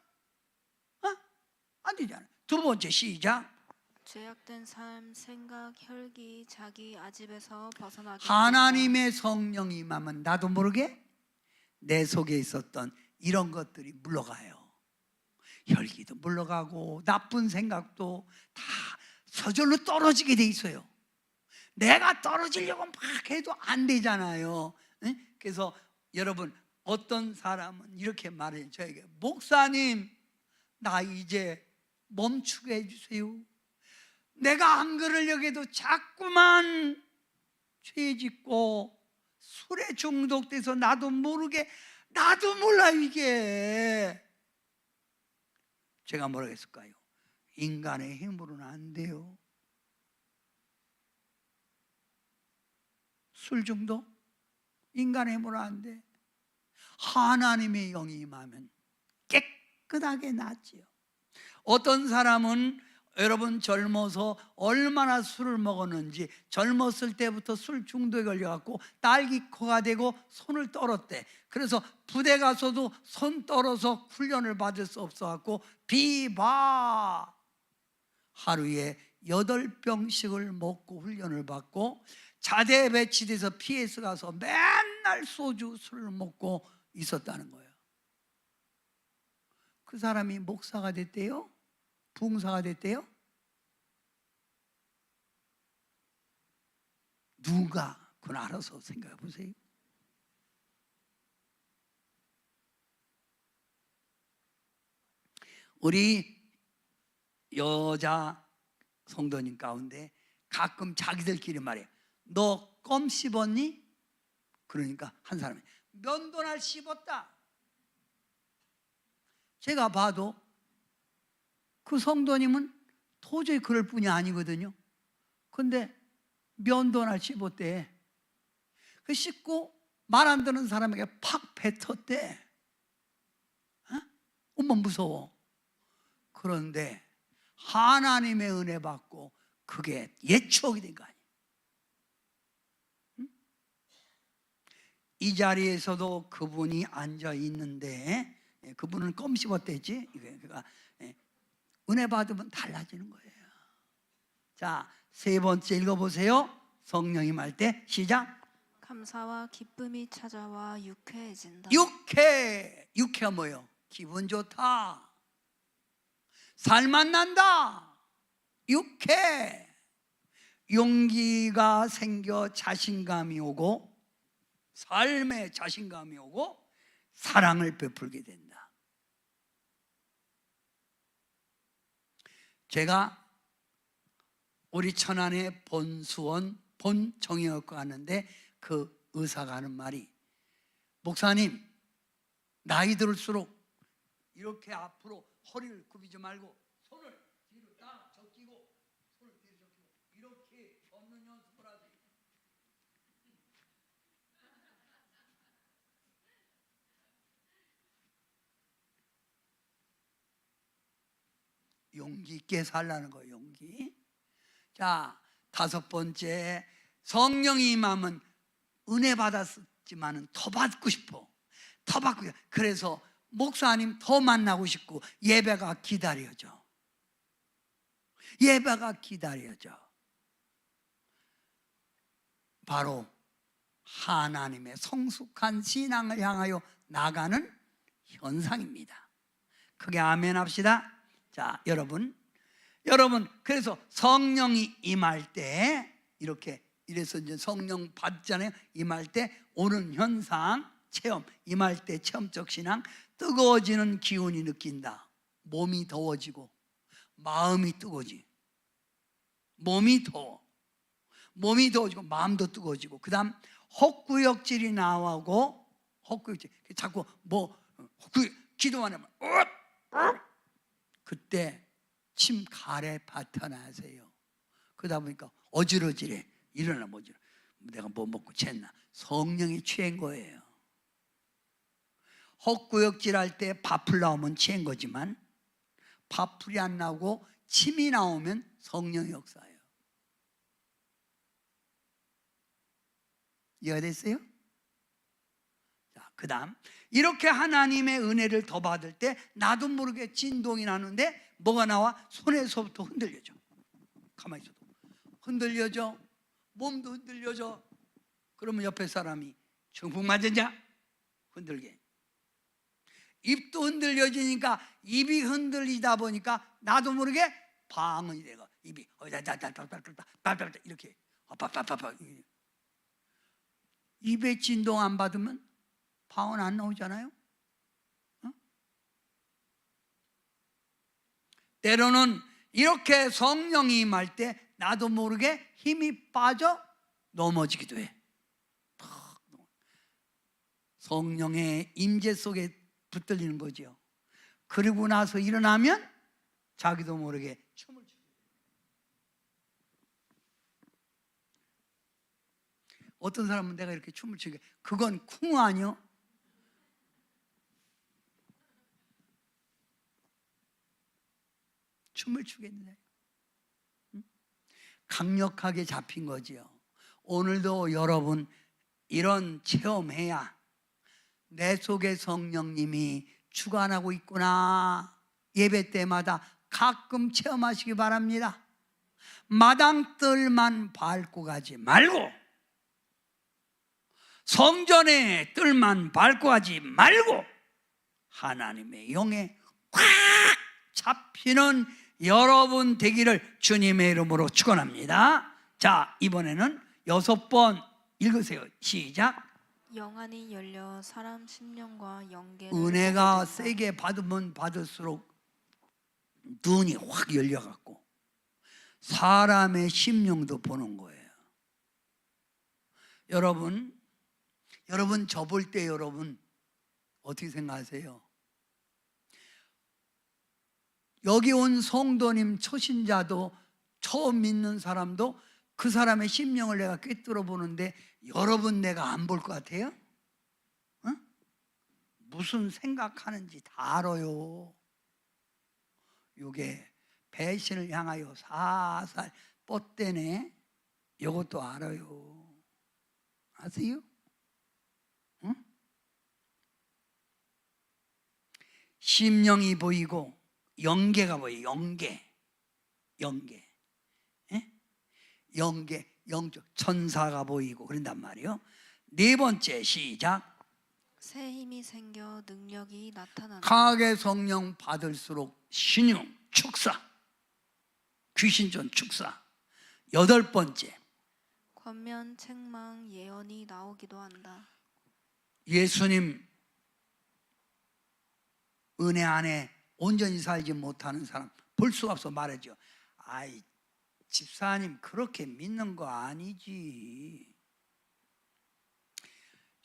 안 되잖아요. 두 번째, 시작. 죄악된 삶, 생각, 혈기, 자기 아집에서 벗어나게 하나님의 성령이 임하면 나도 모르게 내 속에 있었던 이런 것들이 물러가요. 혈기도 물러가고 나쁜 생각도 다 저절로 떨어지게 돼 있어요. 내가 떨어지려고 막 해도 안 되잖아요. 그래서 여러분, 어떤 사람은 이렇게 말해요. 저에게, 목사님, 나 이제 멈추게 해주세요. 내가 안 그러려고 해도 자꾸만 죄 짓고 술에 중독돼서 나도 몰라 이게. 제가 뭐라고 했을까요? 인간의 힘으로는 안 돼요. 술 중독? 인간의 힘으로는 안 돼. 하나님의 영이 임하면 깨끗하게 낫지요. 어떤 사람은 여러분 젊어서 얼마나 술을 먹었는지 젊었을 때부터 술 중독에 걸려갖고 딸기코가 되고 손을 떨었대. 그래서 부대 가서도 손 떨어서 훈련을 받을 수 없어갖고 비바 하루에 8병씩을 먹고 훈련을 받고 자대에 배치돼서 PS 가서 맨날 소주 술을 먹고 있었다는 거예요. 그 사람이 목사가 됐대요? 부흥사가 됐대요? 누가? 그건 알아서 생각해 보세요. 우리 여자 성도님 가운데 가끔 자기들끼리 말해요. 너 껌 씹었니? 그러니까 한 사람이 면도날 씹었다. 제가 봐도 그 성도님은 도저히 그럴 뿐이 아니거든요. 근데 면도날 씹었대. 그 씹고 말 안 듣는 사람에게 팍 뱉었대. 엄마 무서워. 그런데 하나님의 은혜 받고 그게 옛 추억이 된 거 아니에요. 이 자리에서도 그분이 앉아 있는데 그분은 껌 씹었대지. 그러니까 은혜 받으면 달라지는 거예요. 자, 세 번째 읽어보세요. 성령이 말 때 시작. 감사와 기쁨이 찾아와 유쾌해진다. 유쾌가 뭐예요? 기분 좋다, 살만 난다, 유쾌. 용기가 생겨 자신감이 오고 삶에 자신감이 오고 사랑을 베풀게 된다. 제가 우리 천안의 본수원 본정형외과 가는데 그 의사가 하는 말이, 목사님, 나이 들을수록 이렇게 앞으로 허리를 굽이지 말고 손을 뒤로 딱 적히고 손을 뒤로 적히고 이렇게 용기 있게 살라는 거예요. 용기. 자, 다섯 번째, 성령이 임하면 은혜 받았지만은 더 받고 싶어. 더 받고 싶어. 그래서 목사님 더 만나고 싶고 예배가 기다려져. 예배가 기다려져. 바로 하나님의 성숙한 신앙을 향하여 나가는 현상입니다. 크게 아멘 합시다. 자, 여러분 그래서 성령이 임할 때 이래서 이제 성령 받잖아요. 임할 때 오는 현상, 체험, 임할 때 체험적 신앙, 뜨거워지는 기운이 느낀다. 몸이 더워지고 마음이 뜨거워지. 몸이 더워지고 마음도 뜨거워지고, 그다음 헛구역질이 나오고, 헛구역질 자꾸 기도만 하면 그때 침 가래 파탄하세요. 그러다 보니까 어지러지래. 일어나 뭐지? 내가 뭐 먹고 챘나? 성령이 취한 거예요. 헛구역질할 때 밥풀 나오면 취한 거지만, 밥풀이 안 나오고 침이 나오면 성령의 역사예요. 이해가 됐어요? 자, 그 다음 이렇게 하나님의 은혜를 더 받을 때 나도 모르게 진동이 나는데 뭐가 나와? 손에서부터 흔들려져. 가만히 있어도 흔들려져. 몸도 흔들려져. 그러면 옆에 사람이 중풍 맞았냐? 흔들게. 입도 흔들려지니까, 입이 흔들리다 보니까 나도 모르게 방언이 되고, 입이 이렇게 입에 진동 안 받으면 방언 안 나오잖아요. 때로는 이렇게 성령이 임할 때 나도 모르게 힘이 빠져 넘어지기도 해. 성령의 임재 속에 붙들리는 거죠. 그리고 나서 일어나면 자기도 모르게 춤을 추게. 어떤 사람은 내가 이렇게 춤을 추게, 그건 쿵 아니요? 춤을 추겠네. 강력하게 잡힌 거지요. 오늘도 여러분 이런 체험해야 내 속에 성령님이 주관하고 있구나. 예배 때마다 가끔 체험하시기 바랍니다. 마당뜰만 밟고 가지 말고, 성전의 뜰만 밟고 가지 말고, 하나님의 영에 꽉 잡히는 여러분 되기를 주님의 이름으로 축원합니다. 자, 이번에는 6번 읽으세요. 시작. 영안이 열려 사람 심령과 영계를 은혜가 보게 된다. 세게 받으면 받을수록 눈이 확 열려갖고 사람의 심령도 보는 거예요. 여러분 저 볼 때 여러분 어떻게 생각하세요? 여기 온 성도님 초신자도 처음 믿는 사람도 그 사람의 심령을 내가 꿰뚫어 보는데 여러분 내가 안 볼 것 같아요? 무슨 생각하는지 다 알아요. 요게 배신을 향하여 살살 뻗대네. 요것도 알아요. 아세요? 응? 심령이 보이고 영계가 보여요. 영계, 영적 천사가 보이고 그런단 말이에요. 네 번째 시작. 새 힘이 생겨 능력이 나타난다. 강하게 성령 받을수록 신용, 축사, 귀신전 축사. 8번째, 권면, 책망, 예언이 나오기도 한다. 예수님 은혜 안에 온전히 살지 못하는 사람 볼 수가 없어 말하죠. 아이 집사님 그렇게 믿는 거 아니지.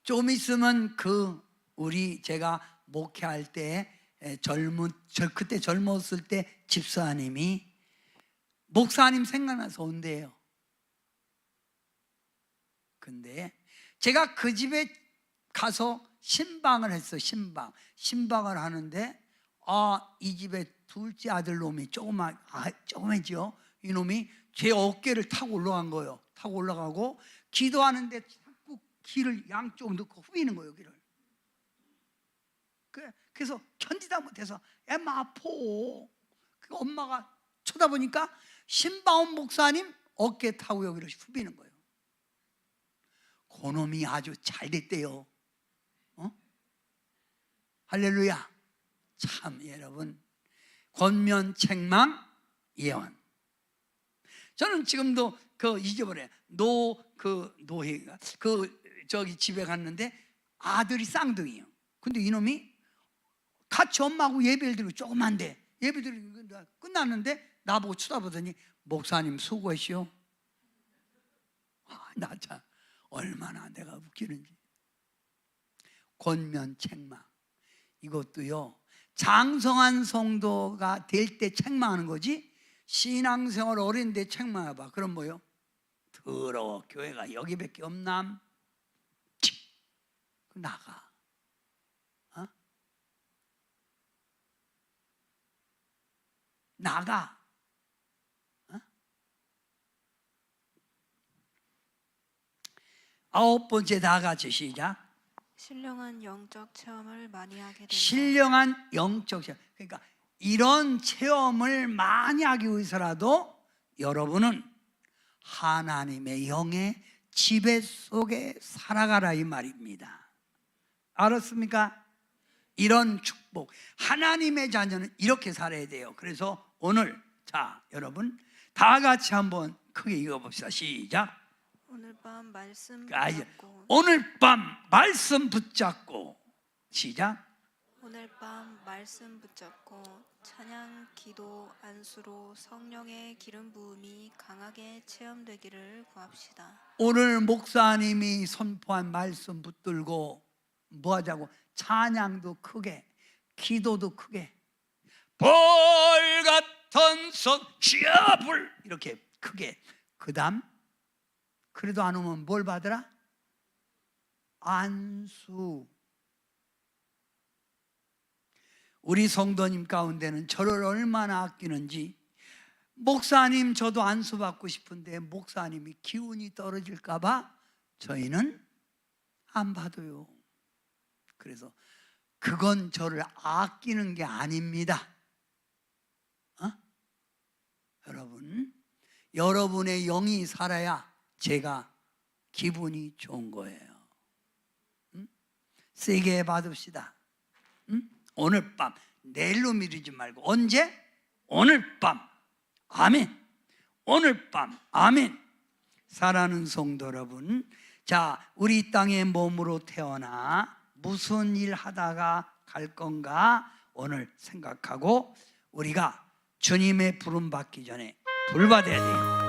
좀 있으면 제가 목회할 때 그때 젊었을 때 집사님이 목사님 생각나서 온대요. 근데 제가 그 집에 가서 신방을 했어. 신방을 하는데 이 집에 둘째 아들 놈이 조그매죠. 이놈이 제 어깨를 타고 올라간 거예요. 타고 올라가고 기도하는데 자꾸 귀를 양쪽 넣고 후비는 거예요, 여기를. 그래서 견디다 못해서 엄마 아파. 그 엄마가 쳐다보니까 신바온 목사님 어깨 타고 여기를 후비는 거예요. 그놈이 아주 잘 됐대요. 할렐루야. 참 여러분, 권면책망 예언. 저는 지금도 그 잊어버려요. 노혜가 저기 집에 갔는데 아들이 쌍둥이에요. 근데 이놈이 같이 엄마하고 예배를 드리고 조그만데 예배 드리고 끝났는데 나보고 쳐다보더니 목사님 수고하시오. 나 참 얼마나 내가 웃기는지. 권면책망 이것도요, 장성한 성도가 될 때 책망하는 거지, 신앙생활 어린데 책망해봐. 그럼 뭐요? 더러워, 교회가 여기밖에 없남. 나가. 나가. 아홉 번째, 다 같이 시작. 신령한 영적 체험을 많이 하게 된다. 신령한 영적 체험. 그러니까 이런 체험을 많이 하기 위해서라도 여러분은 하나님의 영의 지배 속에 살아가라 이 말입니다. 알았습니까? 이런 축복, 하나님의 자녀는 이렇게 살아야 돼요. 그래서 오늘 자 여러분 다 같이 한번 크게 읽어봅시다. 시작. 오늘 밤 말씀 붙잡고. 오늘 밤 말씀 붙잡고. 시작. 오늘 밤 말씀 붙잡고 찬양, 기도, 안수로 성령의 기름 부음이 강하게 체험되기를 구합시다. 오늘 목사님이 선포한 말씀 붙들고 뭐 하자고? 찬양도 크게, 기도도 크게, 불 같은 손 쥐어 불 이렇게 크게. 그 다음 그래도 안 오면 뭘 받으라? 안수. 우리 성도님 가운데는 저를 얼마나 아끼는지, 목사님 저도 안수 받고 싶은데 목사님이 기운이 떨어질까 봐 저희는 안 받아요. 그래서 그건 저를 아끼는 게 아닙니다. 여러분, 여러분의 영이 살아야 제가 기분이 좋은 거예요. 세게 받읍시다. 오늘 밤, 내일로 미루지 말고 언제? 오늘 밤. 아멘. 오늘 밤. 아멘. 사랑하는 성도 여러분, 자, 우리 이 땅에 몸으로 태어나 무슨 일 하다가 갈 건가 오늘 생각하고 우리가 주님의 부름 받기 전에 불 받아야 돼요.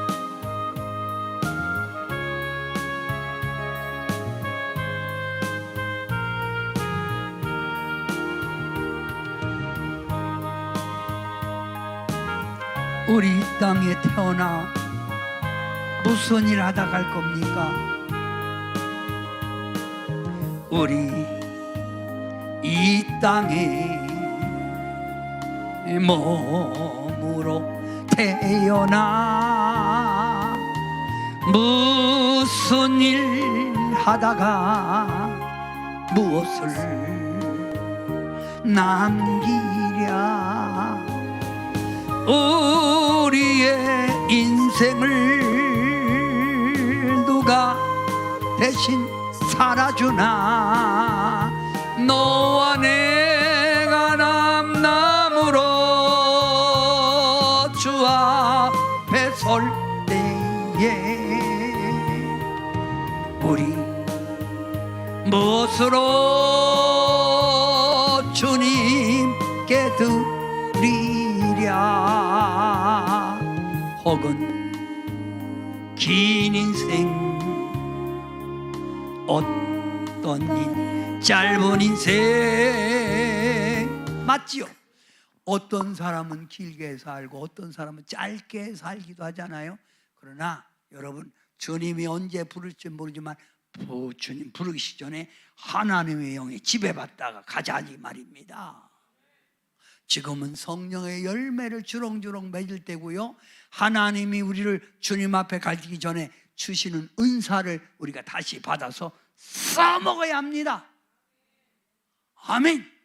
우리 이 땅에 태어나 무슨 일 하다 갈 겁니까? 우리 이 땅에 몸으로 태어나 무슨 일 하다가 무엇을 남기랴. 우리의 인생을 누가 대신 살아주나. 너와 내가 남남으로 주 앞에 설 때에 우리 무엇으로 주님께 드리랴. 혹은 긴 인생, 어떤 인 짧은 인생 맞지요? 어떤 사람은 길게 살고 어떤 사람은 짧게 살기도 하잖아요. 그러나 여러분, 주님이 언제 부를지 모르지만 주님 부르기 전에 하나님의 영에 지배받다가 가자 이 말입니다. 지금은 성령의 열매를 주렁주렁 맺을 때고요, 하나님이 우리를 주님 앞에 가기 전에 주시는 은사를 우리가 다시 받아서 써먹어야 합니다. 아멘.